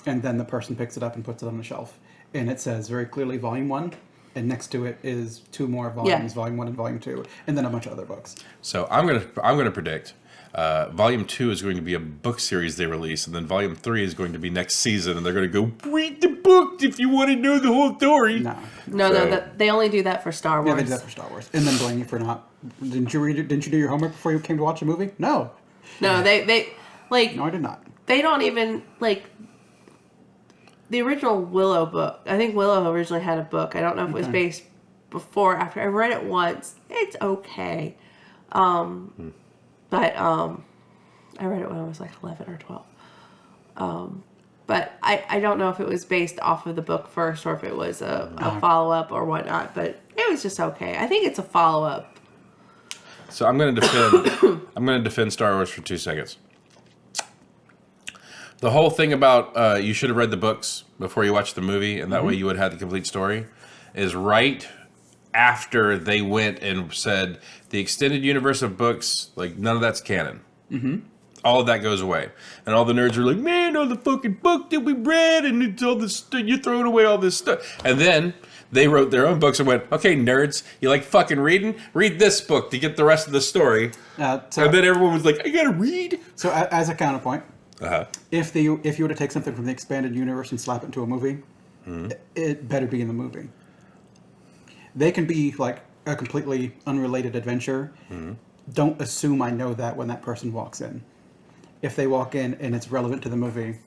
and then the person picks it up and puts it on the shelf. And it says very clearly Volume 1, and next to it is 2 more volumes, Volume 1 and Volume 2, and then a bunch of other books. So I'm gonna predict Volume 2 is going to be a book series they release, and then Volume 3 is going to be next season, and they're going to go, read the book if you want to know the whole story. No, they only do that for Star Wars. Yeah, they do that for Star Wars. And then blame you for not. Didn't you do your homework before you came to watch a movie? No. No, they like. No, I did not. They don't even like. The original Willow book. I think Willow originally had a book. I don't know if it was based before or after. I read it once. It's okay. But I read it when I was like 11 or 12. But I don't know if it was based off of the book first or if it was a follow-up or whatnot. But it was just okay. I think it's a follow-up. So I'm going to defend Star Wars for 2 seconds. The whole thing about you should have read the books before you watched the movie, and that way you would have the complete story, is right after they went and said the extended universe of books, like none of that's canon. Mm-hmm. All of that goes away, and all the nerds are like, "Man, all the fucking book that we read, and it's all this you're throwing away all this stuff." And then They wrote their own books and went, okay, nerds, you like fucking reading? Read this book to get the rest of the story. And then everyone was like, I gotta read. So as a counterpoint, Uh-huh. if you were to take something from the expanded universe and slap it into a movie, it better be in the movie. They can be like a completely unrelated adventure. Don't assume I know that when that person walks in. If they walk in and it's relevant to the movie,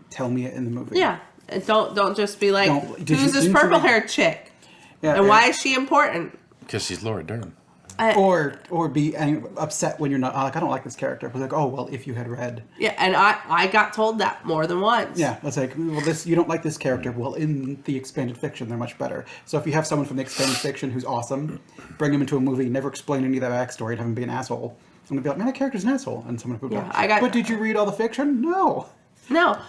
tell me it in the movie. Yeah. And don't just be like, who's this didn't purple haired chick? Yeah, and why is she important? Because she's Laura Dern. Or be upset when you're not like, I don't like this character. But like, oh well, if you had read. Yeah, and I got told that more than once. Yeah, it's like, well, you don't like this character. Well, in the expanded fiction, they're much better. So if you have someone from the expanded fiction who's awesome, bring him into a movie, never explain any of that backstory, and have him be an asshole. I'm gonna be like, man, that character's an asshole, and someone would be like, but did you read all the fiction? No. No,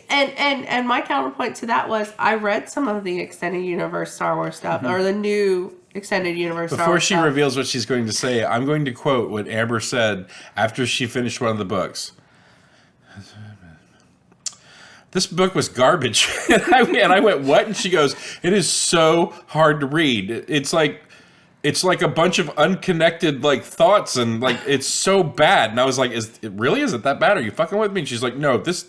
and my counterpoint to that was I read some of the extended universe Star Wars stuff or the new extended universe Star Wars Before she reveals what she's going to say, I'm going to quote what Amber said after she finished one of the books. This book was garbage. and I went, what? And she goes, it is so hard to read. It's like a bunch of unconnected like thoughts and like it's so bad. And I was like, is it that bad? Are you fucking with me? And she's like, no, this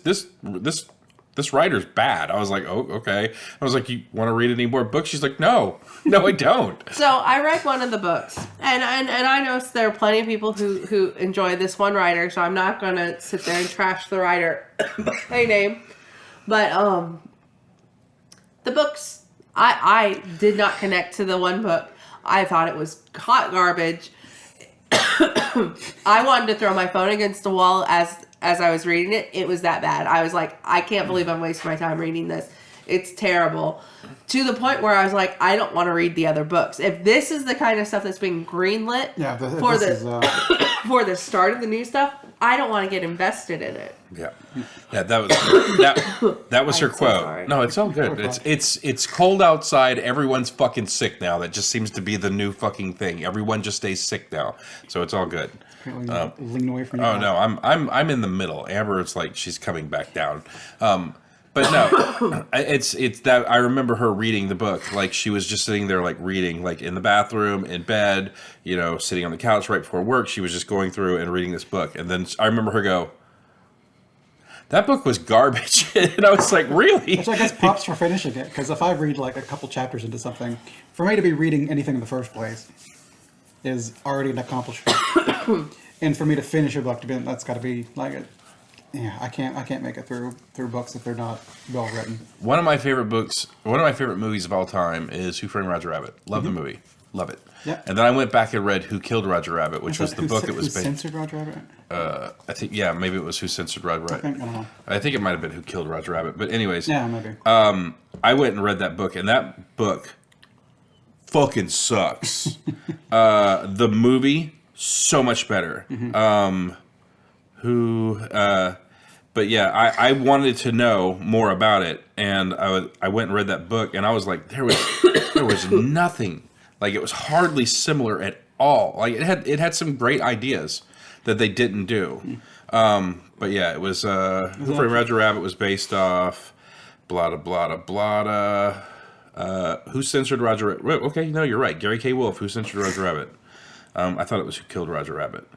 writer's bad. I was like, oh, okay. I was like, you want to read any more books? She's like, no, I don't. So I read one of the books, and I know there are plenty of people who enjoy this one writer. So I'm not gonna sit there and trash the writer by name, but the books I did not connect to the one book. I thought it was hot garbage. I wanted to throw my phone against the wall as I was reading it. It was that bad. I was like, I can't believe I'm wasting my time reading this. It's terrible. To the point where I was like, I don't want to read the other books. If this is the kind of stuff that's being greenlit for the start of the new stuff, I don't want to get invested in it. Yeah, that was her quote. Sorry. No, it's all good. It's cold outside. Everyone's fucking sick now. That just seems to be the new fucking thing. Everyone just stays sick now, so it's all good. Lean away from you. Oh no, I'm in the middle. Amber, it's like she's coming back down. But no, it's that I remember her reading the book. Like she was just sitting there, like reading, like in the bathroom, in bed, sitting on the couch right before work. She was just going through and reading this book. And then I remember her go, that book was garbage. And I was like, really? Which I guess props for finishing it. Because if I read like a couple chapters into something, for me to be reading anything in the first place is already an accomplishment. And for me to finish a book, that's got to be like it. Yeah, I can't make it through books if they're not well written. One of my favorite movies of all time is Who Framed Roger Rabbit. Love the movie. Love it. Yeah. And then I went back and read Who Killed Roger Rabbit, which was the book that was based. Who Censored Roger Rabbit? I think maybe it was Who Censored Roger Rabbit. I don't know. I think it might have been Who Killed Roger Rabbit. But anyways. Yeah, maybe. I went and read that book, and that book fucking sucks. The movie, so much better. But yeah, I wanted to know more about it, and I went and read that book, and I was like, there was nothing, like it was hardly similar at all. Like it had some great ideas that they didn't do. But yeah, it was Who Framed Roger Rabbit was based off blah blah blah. Who Censored Roger Rabbit? Okay, no, you're right. Gary K. Wolfe, Who Censored Roger Rabbit. I thought it was Who Killed Roger Rabbit.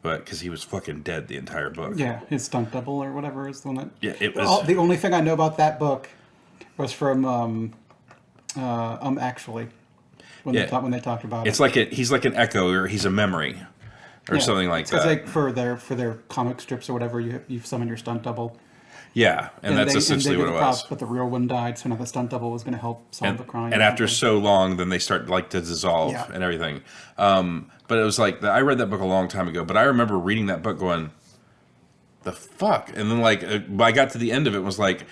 But because he was fucking dead the entire book. Yeah, his stunt double or whatever is the one that. Yeah, it was. The only thing I know about that book was from Actually, when they talked about it. It's like he's like an echo, or he's a memory, or something like that. It's like for their comic strips or whatever, you've summoned your stunt double. Yeah, and that's essentially what it was. But the real one died, so now the stunt double was going to help solve the crime. And after so long, then they start like to dissolve and everything. But it was like I read that book a long time ago. But I remember reading that book, going, "The fuck!" And then like I got to the end of it, and was like,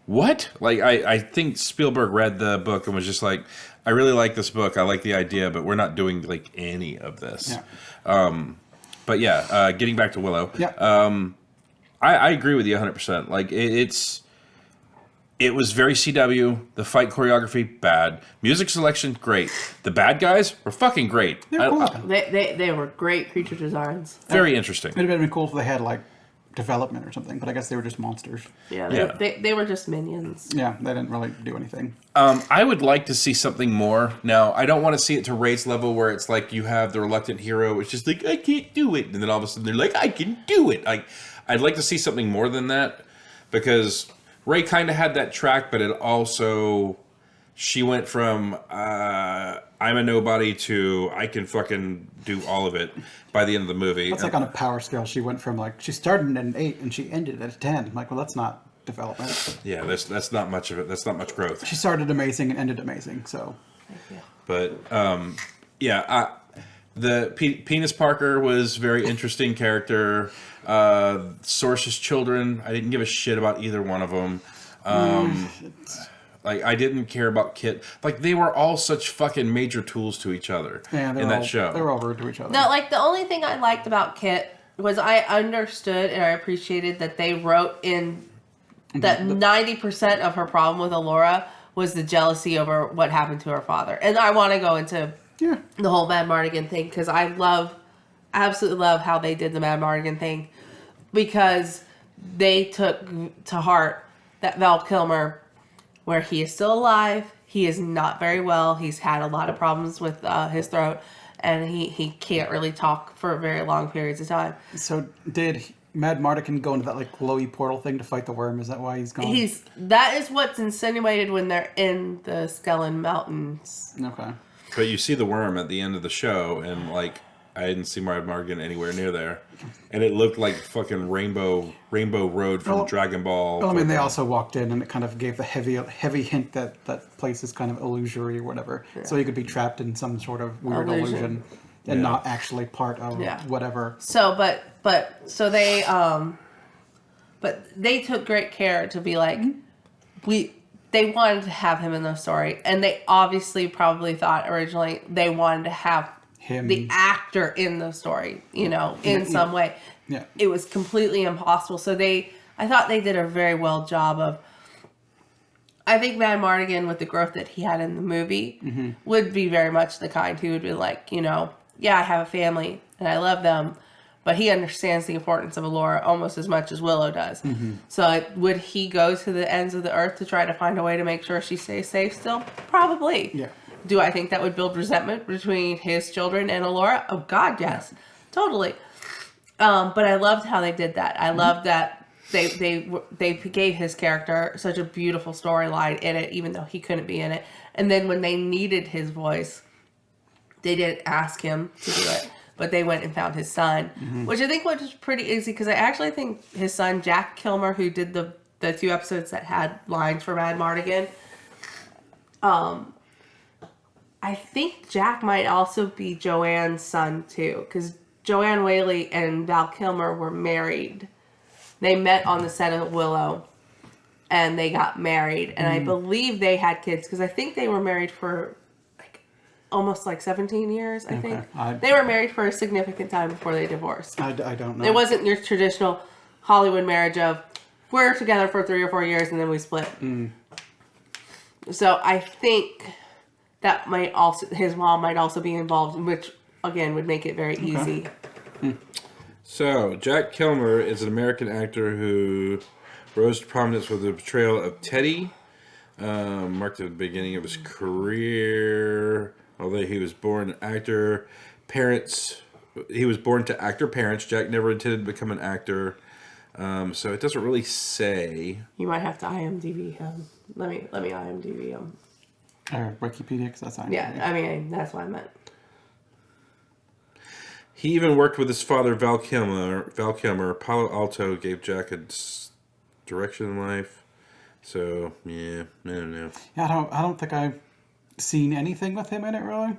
"What?" Like I think Spielberg read the book and was just like, "I really like this book. I like the idea, but we're not doing like any of this." Yeah. But yeah, getting back to Willow. Yeah. I agree with you 100%. Like it was very CW. The fight choreography, bad. Music selection, great. The bad guys were fucking great. They were cool. They were great creature designs. Very interesting. It'd have been cool if they had like development or something. But I guess they were just monsters. Yeah, Yeah. they were just minions. Yeah, they didn't really do anything. I would like to see something more. Now, I don't want to see it to Ray's level where it's like you have the reluctant hero. It's just like, I can't do it. And then all of a sudden they're like, I can do it. I'd like to see something more than that because Ray kind of had that track, but it also... She went from I'm a nobody to I can fucking do all of it by the end of the movie. That's like on a power scale. She went from like, she started at an 8 and she ended at a 10. I'm like, well, that's not development. Yeah, that's not much of it. That's not much growth. She started amazing and ended amazing, so. Thank you. But the Penis Parker was very interesting character. Source's children, I didn't give a shit about either one of them. Like, I didn't care about Kit. Like, they were all such fucking major tools to each other in that show. They were all rude to each other. No, like, the only thing I liked about Kit was I understood and I appreciated that they wrote in that 90% of her problem with Allura was the jealousy over what happened to her father. And I want to go into the whole Mad Mardigan thing because I absolutely love how they did the Mad Mardigan thing because they took to heart that Val Kilmer, where he is still alive, he is not very well, he's had a lot of problems with his throat, and he can't really talk for very long periods of time. So did Mad Mardigan go into that like glowy portal thing to fight the worm? Is that why he's gone? That is what's insinuated when they're in the Skellen Mountains. Okay. But you see the worm at the end of the show, and like I didn't see Mad Mardigan anywhere near there, and it looked like fucking Rainbow Road from Dragon Ball. Well, I mean, they also walked in, and it kind of gave the heavy hint that that place is kind of illusory or whatever. Yeah. So you could be trapped in some sort of weird illusion and not actually part of whatever. So, so they took great care to be like, they wanted to have him in the story, and they obviously probably thought originally they wanted to have him, the actor, in the story, in some way. Yeah. It was completely impossible. So I thought they did a very well job of. I think Mad Mardigan, with the growth that he had in the movie, would be very much the kind who would be like, yeah, I have a family and I love them, but he understands the importance of Allura almost as much as Willow does. So would he go to the ends of the earth to try to find a way to make sure she stays safe still? Probably. Yeah. Do I think that would build resentment between his children and Allura? Oh, God, yes. Totally. But I loved how they did that. I loved that they gave his character such a beautiful storyline in it, even though he couldn't be in it. And then when they needed his voice, they didn't ask him to do it, but they went and found his son, which I think was pretty easy because I actually think his son, Jack Kilmer, who did the 2 episodes that had lines for Mad Mardigan, I think Jack might also be Joanne's son, too, because Joanne Whaley and Val Kilmer were married. They met on the set of Willow, and they got married, and I believe they had kids, because I think they were married for almost 17 years, I think. They were married for a significant time before they divorced. I don't know. It wasn't your traditional Hollywood marriage of, we're together for 3 or 4 years, and then we split. So I think... that might also, his mom might also be involved, which again would make it very easy. So Jack Kilmer is an American actor who rose to prominence with the portrayal of Teddy, marked the beginning of his career. Although he was born to actor parents, Jack never intended to become an actor. So it doesn't really say. You might have to IMDb him. Let me IMDb him. Or Wikipedia, because that's IMDb. Yeah, I mean, that's what I meant. He even worked with his father, Val Kilmer. Palo Alto gave Jack a direction in life. So, yeah, I don't know. Yeah, I don't think I've seen anything with him in it, really.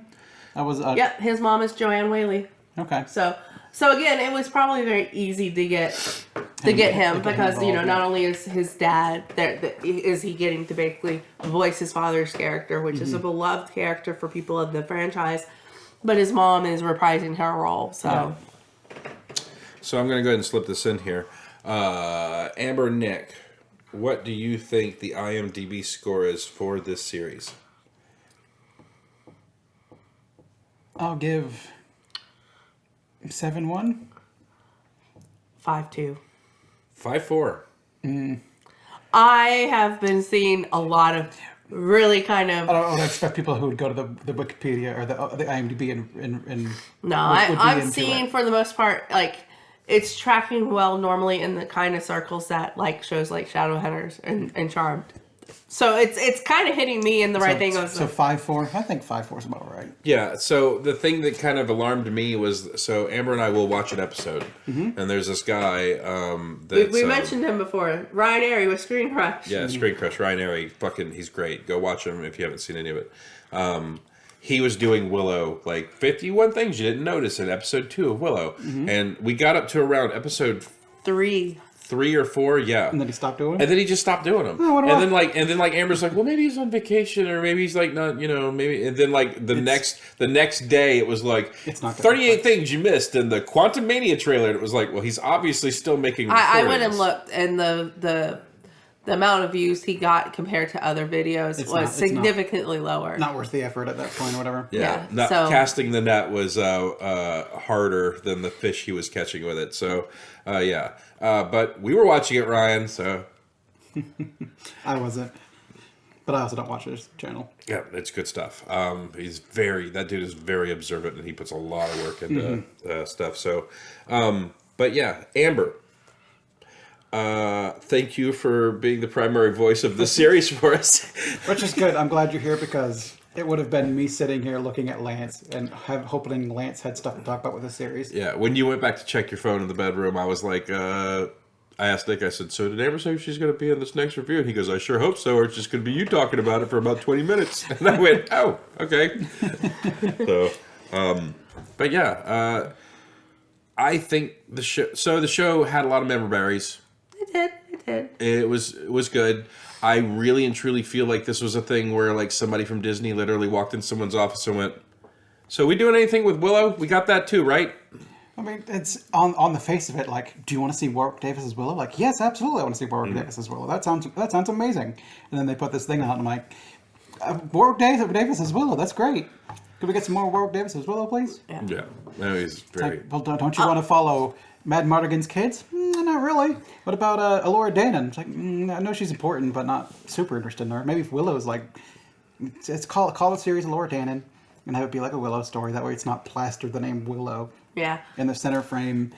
Yep, his mom is Joanne Whaley. Okay. So again, it was probably very easy to get him because not only is his dad is he getting to basically voice his father's character, which is a beloved character for people of the franchise, but his mom is reprising her role. So I'm going to go ahead and slip this in here. Amber, Nick, what do you think the IMDb score is for this series? I'll give 7-1. 5-2. 5-4. I have been seeing a lot of really kind of. I don't expect people who would go to the Wikipedia or the IMDb and No, would be I'm into seeing it. for the most part, like, it's tracking well normally in the kind of circles that like shows like Shadowhunters and Charmed. So it's kind of hitting me in the right thing. So 5-4. I think 5-4 is about right. Yeah, so the thing that kind of alarmed me was, so Amber and I will watch an episode, and there's this guy we mentioned him before. Ryan Airy with Screen Crush. Yeah, Screen Crush, Ryan Airy, he's great. Go watch him if you haven't seen any of it. He was doing Willow, like 51 things you didn't notice in episode 2 of Willow, and we got up to around episode 3 or 4, yeah. And then he stopped doing it? And then he just stopped doing them. Oh, and then Amber's like, well, maybe he's on vacation, or maybe he's like not, maybe. And then like the next day, it was like It's not 38 things you missed in the Quantum Mania trailer. And it was like, well, he's obviously still making. I went and looked, and the amount of views he got compared to other videos was significantly lower. Not worth the effort at that point or whatever. Yeah, Yeah, so- casting the net was harder than the fish he was catching with it. So, yeah. But we were watching it, Ryan, so... I wasn't. But I also don't watch his channel. Yeah, it's good stuff. That dude is very observant, and he puts a lot of work into stuff. So, but yeah, Amber, thank you for being the primary voice of the series for us. Which is good. I'm glad you're here because it would have been me sitting here looking at Lance and hoping Lance had stuff to talk about with the series. Yeah, when you went back to check your phone in the bedroom, I was like, I asked Nick, I said, so did Amber say she's going to be in this next review? And he goes, I sure hope so, or it's just going to be you talking about it for about 20 minutes. And I went, oh, okay. So, but yeah, I think the show had a lot of member berries. It did. It was good. I really and truly feel like this was a thing where like somebody from Disney literally walked in someone's office and went, so we doing anything with Willow? We got that too, right? I mean, it's on the face of it, like, do you want to see Warwick Davis as Willow? Like, yes, absolutely, I want to see Warwick Davis as Willow. That sounds amazing. And then they put this thing out, and I'm like, Warwick Davis as Willow. That's great. Could we get some more Warwick Davis as Willow, please? Yeah. No, he's very... Like, well, don't you want to follow Mad Mardigan's kids? Not really. What about Elora Danon? It's like, I know she's important, but not super interested in her. Maybe if Willow's like, it's call the series Elora Danon, and that would be like a Willow story. That way, it's not plastered the name Willow. Yeah. In the center frame.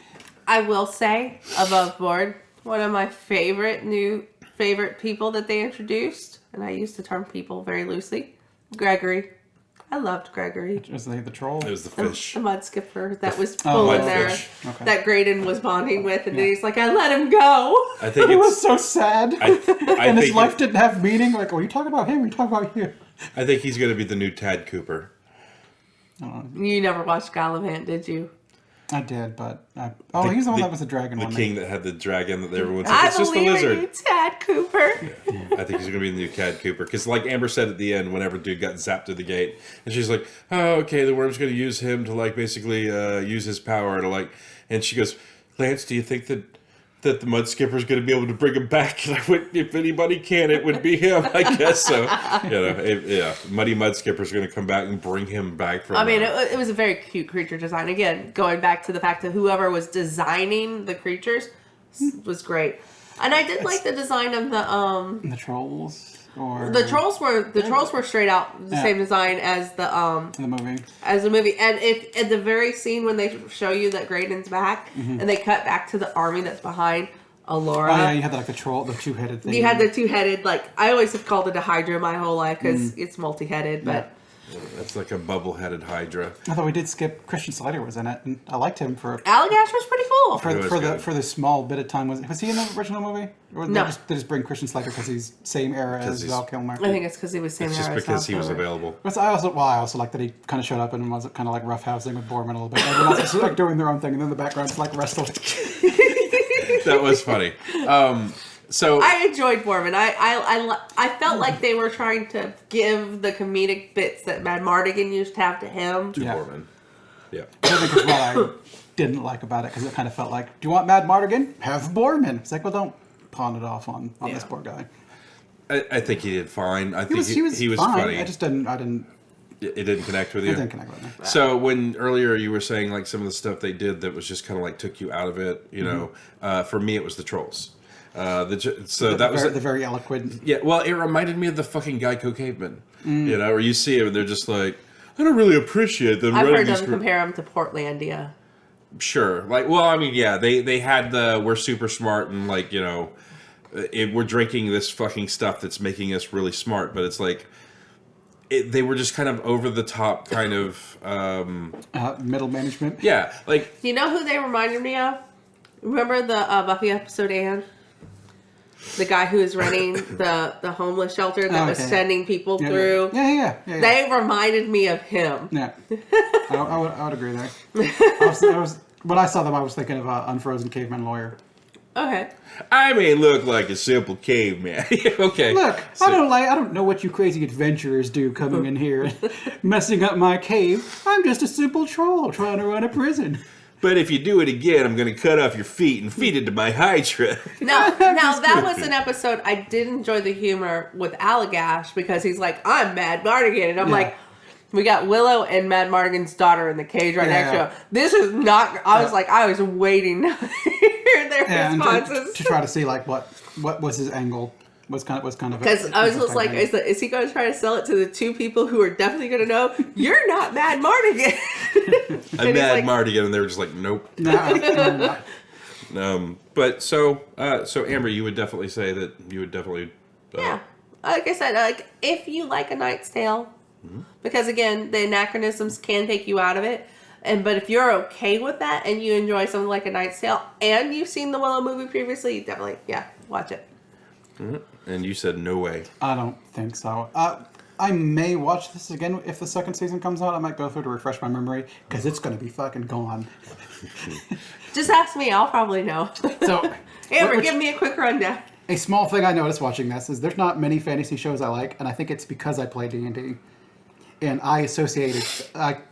I will say, above board, one of my favorite people that they introduced, and I use the term people very loosely, Gregory. I loved Gregory. Was the troll? It was the fish. The mud skipper that was pulling there. Mudfish. Okay. That Graydon was bonding with, and then he's like, I let him go. I think It was it's... so sad. I and his think life didn't have meaning. Like, are you talking about him? Are you talking about you? I think he's going to be the new Tad Cooper. You never watched Gallivant, did you? I did, but he's the one that was the dragon one. The king that had the dragon that everyone's I like, it's just a believe in lizard. you, Tad Cooper. I think he's going to be the new Tad Cooper. Because like Amber said at the end, whenever dude got zapped to the gate, and she's like, oh, okay, the worm's going to use him to like basically use his power to like, and she goes, Lance, do you think that the mud skipper's going to be able to bring him back? And I went, if anybody can, it would be him, I guess. So, Muddy Mud Skipper's going to come back and bring him back from... I mean, it was a very cute creature design. Again, going back to the fact that whoever was designing the creatures was great. And I did like the design of the trolls. Or the trolls were straight out the same design as the movie. As the movie. And if at the very scene when they show you that Graydon's back and they cut back to the army that's behind Elora. Oh yeah, you had the troll, the two-headed thing. You had the two-headed, like, I always have called it a Hydra my whole life because it's multi-headed, but... That's like a bubble-headed Hydra. I thought we did skip. Christian Slater was in it, and I liked him for Allagash was pretty cool. for the small bit of time. Was he in the original movie? Or No. They just bring Christian Slater because he's same era as Val Kilmer. I think it's because he was same It's just era as because he was Val Kilmer. available. But I also like that he kind of showed up and was kind of like roughhousing with Borman a little bit. Everyone else was like doing their own thing, and then the background's like wrestling. That was funny. So I enjoyed Borman. I felt like they were trying to give the comedic bits that Mad Mardigan used to have to him. to Yeah. Borman. Yeah. I think it's what I didn't like about it because it kind of felt like, do you want Mad Mardigan? Have Borman. It's like, well, don't pawn it off on this poor guy. I think he did fine. I think He was he was fine. funny. I didn't It didn't connect with you? It didn't connect with me. So when earlier you were saying like some of the stuff they did that was just kind of like took you out of it, you know, for me it was the Trolls. That was the very eloquent. Yeah, well, it reminded me of the fucking Geico cavemen. You know, where you see them and they're just like, I don't really appreciate them. I've running heard these them compare them to Portlandia. Sure. Like, well, I mean, yeah, they had the we're super smart and like, you know, we're drinking this fucking stuff that's making us really smart, but it's like they were just kind of over the top kind of middle management. yeah, like You know who they reminded me of? Remember the Buffy episode, Anne? The guy who was running the homeless shelter that was sending people through. Yeah. They reminded me of him. Yeah, I would agree there. When I saw them, I was thinking of Unfrozen Caveman Lawyer. Okay. I may look like a simple caveman. Okay. Look, I don't know what you crazy adventurers do coming in here and messing up my cave. I'm just a simple troll trying to run a prison. But if you do it again, I'm going to cut off your feet and feed it to my Hydra. Now that was an episode I did enjoy the humor with Allagash because he's like, I'm Mad Mardigan. And I'm like, we got Willow and Mad Mardigan's daughter in the cage right next to him. This is not, I was like, I was waiting to hear their responses. And to try to see like what was his angle. Was kind of because I was just like, is he going to try to sell it to the two people who are definitely going to know you're not Mad Mardigan? I'm Mad Mardigan, and they were just like, nope. No. But so Amber, you would definitely say that you would definitely yeah, like I said, like if you like A Knight's Tale, because again the anachronisms can take you out of it, but if you're okay with that and you enjoy something like A Knight's Tale and you've seen the Willow movie previously, you definitely watch it. And you said no way. I don't think so. I may watch this again if the second season comes out. I might go through to refresh my memory because it's going to be fucking gone. Just ask me, I'll probably know. So, Amber, give me a quick rundown. A small thing I noticed watching this is there's not many fantasy shows I like, and I think it's because I play D&D. And I associated,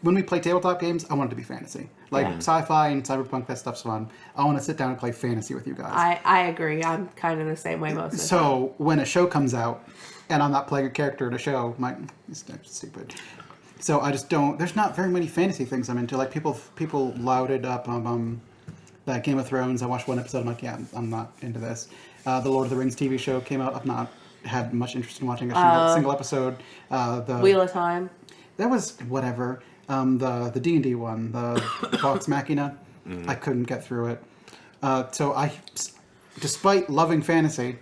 when we play tabletop games, I want it to be fantasy. Like sci-fi and cyberpunk, that stuff's fun. I want to sit down and play fantasy with you guys. I agree. I'm kind of the same way most of the time. So when a show comes out, and I'm not playing a character in a show, I'm like, this is stupid. So I just don't, there's not very many fantasy things I'm into. Like people lauded up that Game of Thrones. I watched one episode, I'm like, yeah, I'm not into this. The Lord of the Rings TV show came out, I've not had much interest in watching a single episode. The Wheel of Time. That was whatever. The D&D one, the Vox Machina, I couldn't get through it. So I, despite loving fantasy,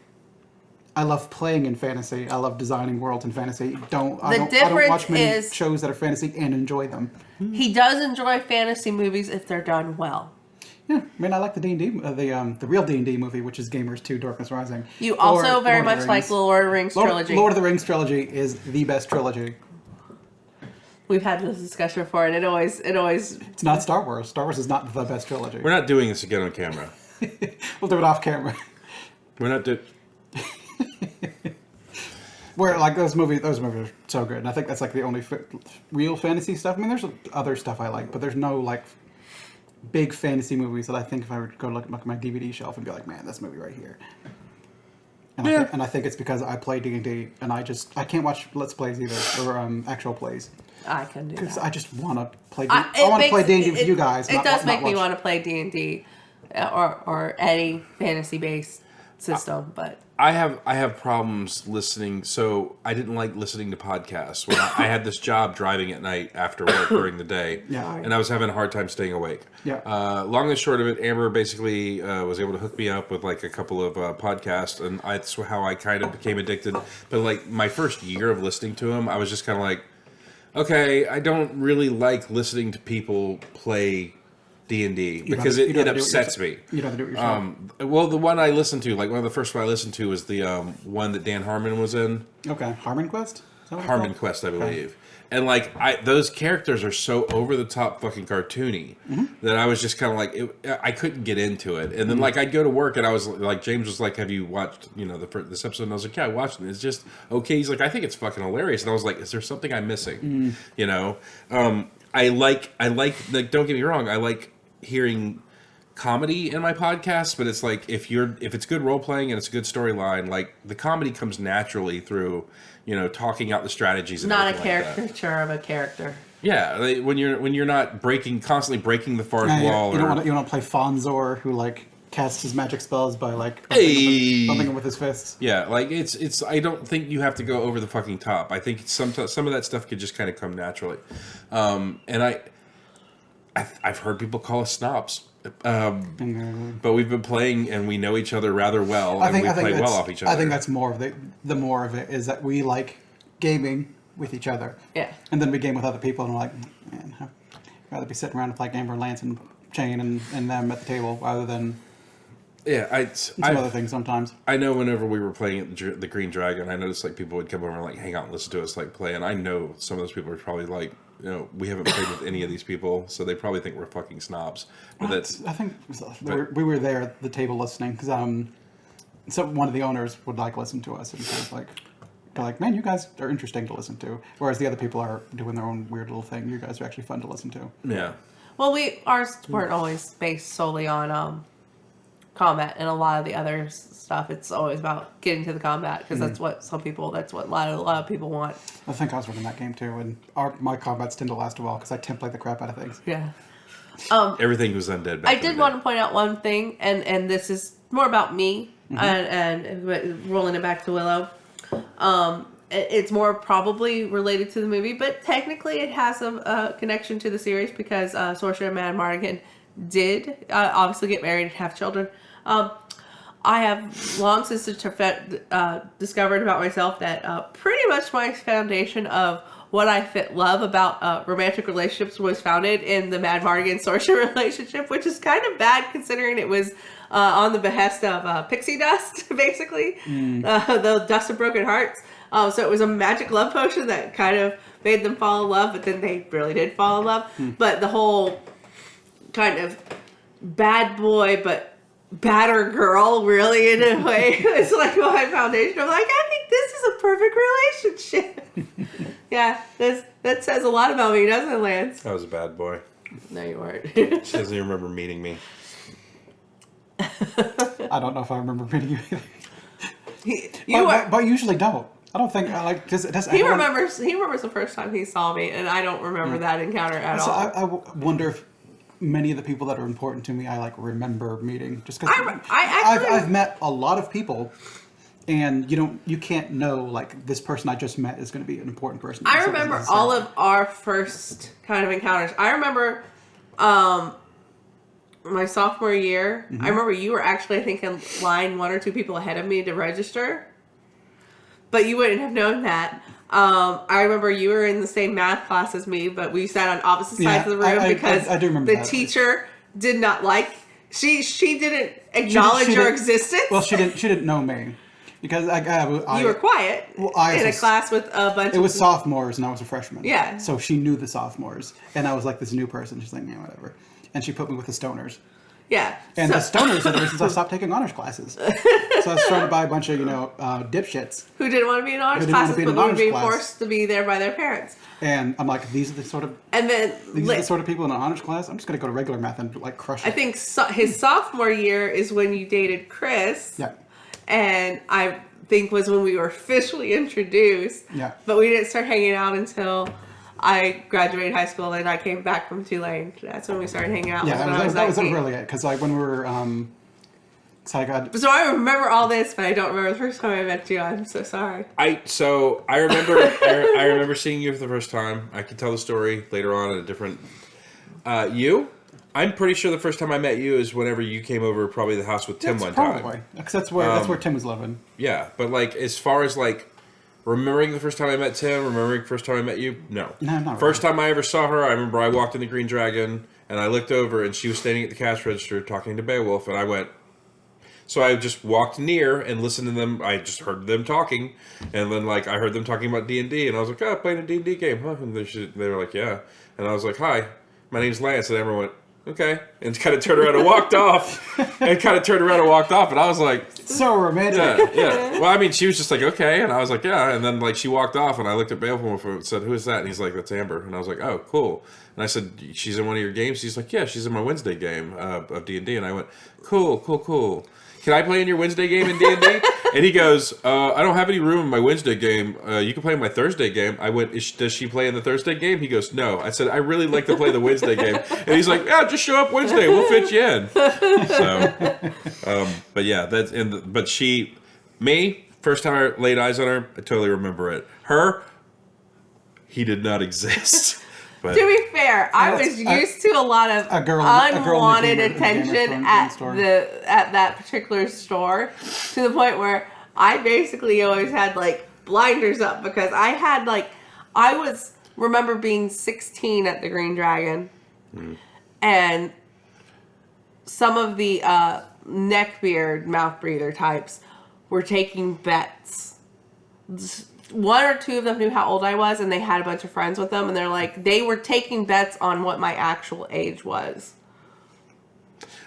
I love playing in fantasy. I love designing worlds in fantasy. I don't watch many shows that are fantasy and enjoy them. He does enjoy fantasy movies if they're done well. Yeah, I mean, I like the D&D, the real D&D movie, which is Gamers 2: Darkness Rising. You also very much like the Lord of the Rings trilogy. Lord of the Rings trilogy is the best trilogy. We've had this discussion before, and it always. It's not Star Wars. Star Wars is not the best trilogy. We're not doing this again on camera. We'll do it off camera. We're not doing. Where like those movies are so good, and I think that's like the only real fantasy stuff. I mean, there's other stuff I like, but there's no like big fantasy movies that I think if I were to go look at my DVD shelf and be like, man, this movie right here. And I think it's because I play D&D, and I can't watch Let's Plays either, or actual plays. I can do that. Because I just want to play D&D. I want to play D&D with you guys. It does make me want to play D&D or any fantasy-based system, but... I have problems listening, so I didn't like listening to podcasts. When I had this job driving at night after work during the day, and I was having a hard time staying awake. Yeah. Long and short of it, Amber basically was able to hook me up with like a couple of podcasts, and that's how I kind of became addicted. But like my first year of listening to them, I was just kind of like, okay, I don't really like listening to people play D&D because it upsets me. You don't have to do it yourself. Well, the one I listened to, like one of the first one I listened to was the one that Dan Harmon was in. Okay, Harmon Quest? Harmon Quest, I believe. Okay. And like those characters are so over the top fucking cartoony that I was just kind of like I couldn't get into it. And then like I'd go to work and I was like, James was like, "Have you watched this episode?" And I was like, "Yeah, I watched it. It's just okay." He's like, "I think it's fucking hilarious." And I was like, "Is there something I'm missing?" I like like don't get me wrong, I like hearing comedy in my podcast, but it's like if it's good role playing and it's a good storyline, like the comedy comes naturally through, talking out the strategies. And Not a everything like that. caricature of a character. Yeah, when you're not constantly breaking the fourth wall. You don't want to play Fonzor, who like casts his magic spells by like Hey! bumping him with his fists. Yeah, like it's. I don't think you have to go over the fucking top. I think some of that stuff could just kind of come naturally. And I've heard people call us snobs. But we've been playing and we know each other rather well, and we play well off each other. I think that's more of the more of it is that we like gaming with each other. Yeah. And then we game with other people, and we're like, man, I'd rather be sitting around with like Amber, Lance, and Shane and them at the table rather than some other things sometimes. I know whenever we were playing at the Green Dragon, I noticed like people would come over and like hang out and listen to us like play, and I know some of those people are probably like, we haven't played with any of these people, so they probably think we're fucking snobs. But I think we were there at the table listening because so one of the owners would like listen to us, and so it's like, man, you guys are interesting to listen to, whereas the other people are doing their own weird little thing. You guys are actually fun to listen to. Yeah. Well, ours weren't always based solely on combat, and a lot of the other stuff, it's always about getting to the combat because that's what a lot of people want. I think I was running that game too, and my combats tend to last a while because I template the crap out of things. Yeah. Everything was undead. I did want to point out one thing, and this is more about me, and rolling it back to Willow. It's more probably related to the movie, but technically it has a connection to the series because Sorcerer Mad Mardigan did obviously get married and have children. I have long since discovered about myself that pretty much my foundation of what I love about romantic relationships was founded in the Mad Mardigan Sorcerer relationship, which is kind of bad considering it was on the behest of pixie dust, basically, the dust of broken hearts. So it was a magic love potion that kind of made them fall in love, but then they really did fall in love. But the whole kind of bad boy, but badder girl, really, in a way, it's like my foundation. I'm like, I think this is a perfect relationship. Yeah, that says a lot about me, doesn't it, Lance? I was a bad boy. No, you weren't. She doesn't even remember meeting me. I don't know if I remember meeting you either. But usually don't. I don't think because it doesn't. He remembers the first time he saw me, and I don't remember that encounter at all. I wonder if many of the people that are important to me, I like remember meeting just because I've met a lot of people, and you can't know like this person I just met is going to be an important person. I remember all of our first kind of encounters. I remember my sophomore year. I remember you were actually, I think, in line 1 or 2 people ahead of me to register. But you wouldn't have known that. I remember you were in the same math class as me, but we sat on opposite sides of the room because I do remember the that. teacher did not like. She didn't acknowledge your existence. Well, she didn't know me because you were quiet in a class with a bunch. It was sophomores and I was a freshman. Yeah. So she knew the sophomores, and I was like this new person. She's like, yeah, whatever, and she put me with the stoners. Yeah. And the stoners are the reasons I stopped taking honors classes. So I was surrounded by a bunch of, dipshits. Who didn't want to be in honors classes, but were being forced to be there by their parents. And I'm like, these are the sort of people in an honors class. I'm just going to go to regular math and like crush it. I think his sophomore year is when you dated Chris. Yeah. And I think was when we were officially introduced. Yeah. But we didn't start hanging out until I graduated high school and I came back from Tulane. That's when we started hanging out. Yeah, that was really it. Because like when we were, so I remember all this, but I don't remember the first time I met you. I'm so sorry. I remember I remember seeing you for the first time. I can tell the story later on at a different. I'm pretty sure the first time I met you is whenever you came over, probably the house with Tim one time. Probably, because that's where Tim was living. Yeah, but like as far as like. Remembering the first time I met Tim, remembering the first time I met you, no. No, not First time I ever saw her, I remember I walked in the Green Dragon, and I looked over, and she was standing at the cash register talking to Beowulf, and I went... So I just walked near and listened to them. I just heard them talking, and then like I heard them talking about D&D, and I was like, oh, playing a D&D game, huh? And they were like, yeah. And I was like, hi, my name's Lance, and everyone went, okay. And kind of turned around and walked off. And I was like, So romantic. yeah. Well, I mean, she was just like, okay. And I was like, yeah. And then, like, she walked off, and I looked at Beowulf and said, who is that? And he's like, that's Amber. And I was like, oh, cool. And I said, she's in one of your games? He's like, yeah, she's in my Wednesday game of D&D. And I went, cool. Can I play in your Wednesday game in D&D? And he goes, I don't have any room in my Wednesday game. You can play in my Thursday game. I went, does she play in the Thursday game? He goes, no. I said, I really like to play the Wednesday game. And he's like, yeah, just show up Wednesday. We'll fit you in. So, but yeah, but me, first time I laid eyes on her, I totally remember it. Her, he did not exist. But, to be fair, I was used to a lot of unwanted attention at that particular store, to the point where I basically always had like blinders up, because I remember being 16 at the Green Dragon, and some of the neckbeard, mouth breather types were taking bets. One or two of them knew how old I was, and they had a bunch of friends with them, and they were taking bets on what my actual age was.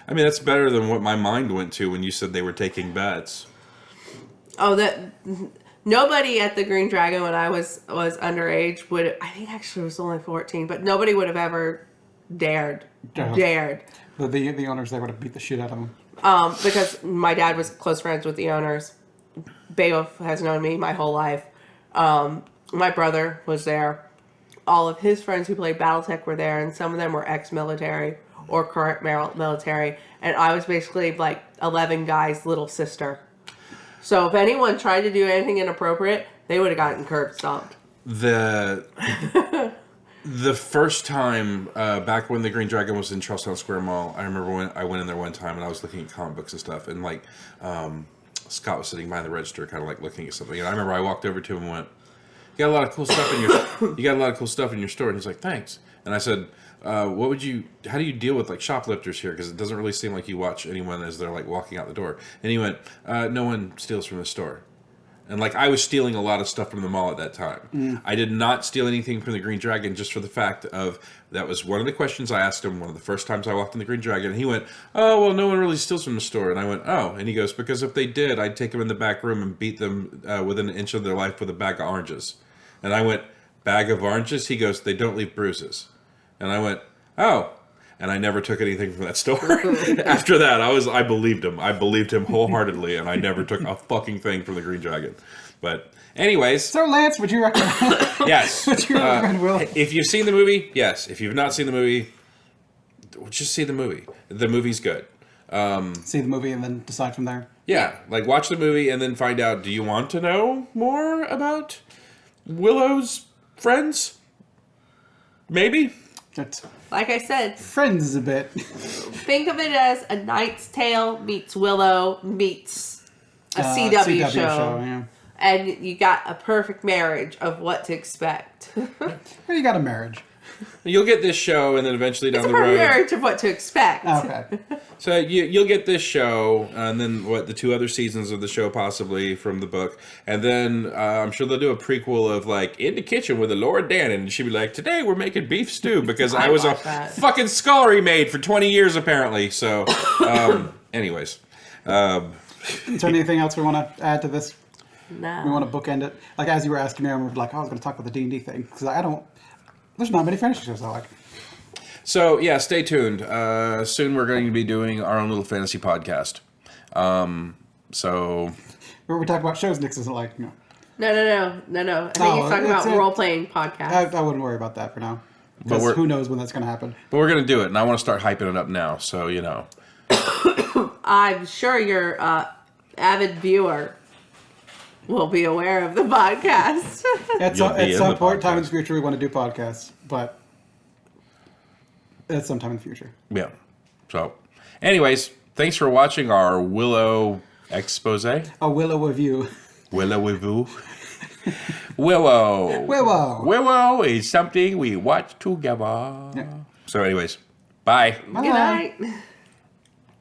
I mean, that's better than what my mind went to when you said they were taking bets. Oh, nobody at the Green Dragon when I was underage would. I think actually it was only 14, but nobody would have ever dared. The owners, they would have beat the shit out of them. Because my dad was close friends with the owners. Beowulf has known me my whole life. My brother was there. All of his friends who played BattleTech were there, and some of them were ex-military or current military. And I was basically like 11 guys' little sister. So if anyone tried to do anything inappropriate, they would have gotten curb stomped. The first time back when the Green Dragon was in Charlestown Square Mall, I remember when I went in there one time and I was looking at comic books and stuff, and like Scott was sitting behind the register, kind of like looking at something. And I remember I walked over to him and went, "You got a lot of cool stuff in your store." And he's like, "Thanks." And I said, how do you deal with like shoplifters here? Because it doesn't really seem like you watch anyone as they're like walking out the door. And he went, no one steals from the store. And like I was stealing a lot of stuff from the mall at that time. I did not steal anything from the Green Dragon, just for the fact of that was one of the questions I asked him one of the first times I walked in the Green Dragon. And he went, "Oh, well, no one really steals from the store." And I went, "Oh." And he goes, "Because if they did, I'd take them in the back room and beat them within an inch of their life with a bag of oranges." And I went, "Bag of oranges?" He goes, "They don't leave bruises." And I went, "Oh." And I never took anything from that store. After that, I believed him. I believed him wholeheartedly, and I never took a fucking thing from the Green Dragon. But anyways. So Lance, would you recommend? Yes. Would you recommend Willow? If you've seen the movie, yes. If you've not seen the movie, just see the movie. The movie's good. See the movie and then decide from there. Yeah, like watch the movie and then find out, do you want to know more about Willow's friends? Maybe. Like I said, Friends a bit. think of it as A Knight's Tale meets Willow meets a CW show. Yeah. And you got a perfect marriage of what to expect. Well, you got a marriage. You'll get this show, and then eventually down It's a the perfect road. marriage of what to expect. Okay. So you'll get this show, and then the 2 other seasons of the show possibly from the book, and then I'm sure they'll do a prequel of like In the Kitchen with the Lord Dan, and she'll be like, "Today we're making beef stew," because I was a fucking scullery maid for 20 years apparently. So, anyways, Is there anything else we want to add to this? No. We want to bookend it. Like as you were asking me, I was like, I was going to talk about the D&D thing because there's not many fantasy shows I like. So, yeah, stay tuned. Soon we're going to be doing our own little fantasy podcast. Where we talk about shows Nick doesn't like. No. I think he's talking about role-playing podcasts. I wouldn't worry about that for now. But Because who knows when that's going to happen. But we're going to do it, and I want to start hyping it up now, so, you know. I'm sure your avid viewer will be aware of the podcast. At some point time in the future, we want to do podcasts, but at some time in the future. Yeah. So, anyways, thanks for watching our Willow expose. A Willow review. Willow review. Willow. Willow is something we watch together. Yeah. So, anyways, bye. Good night.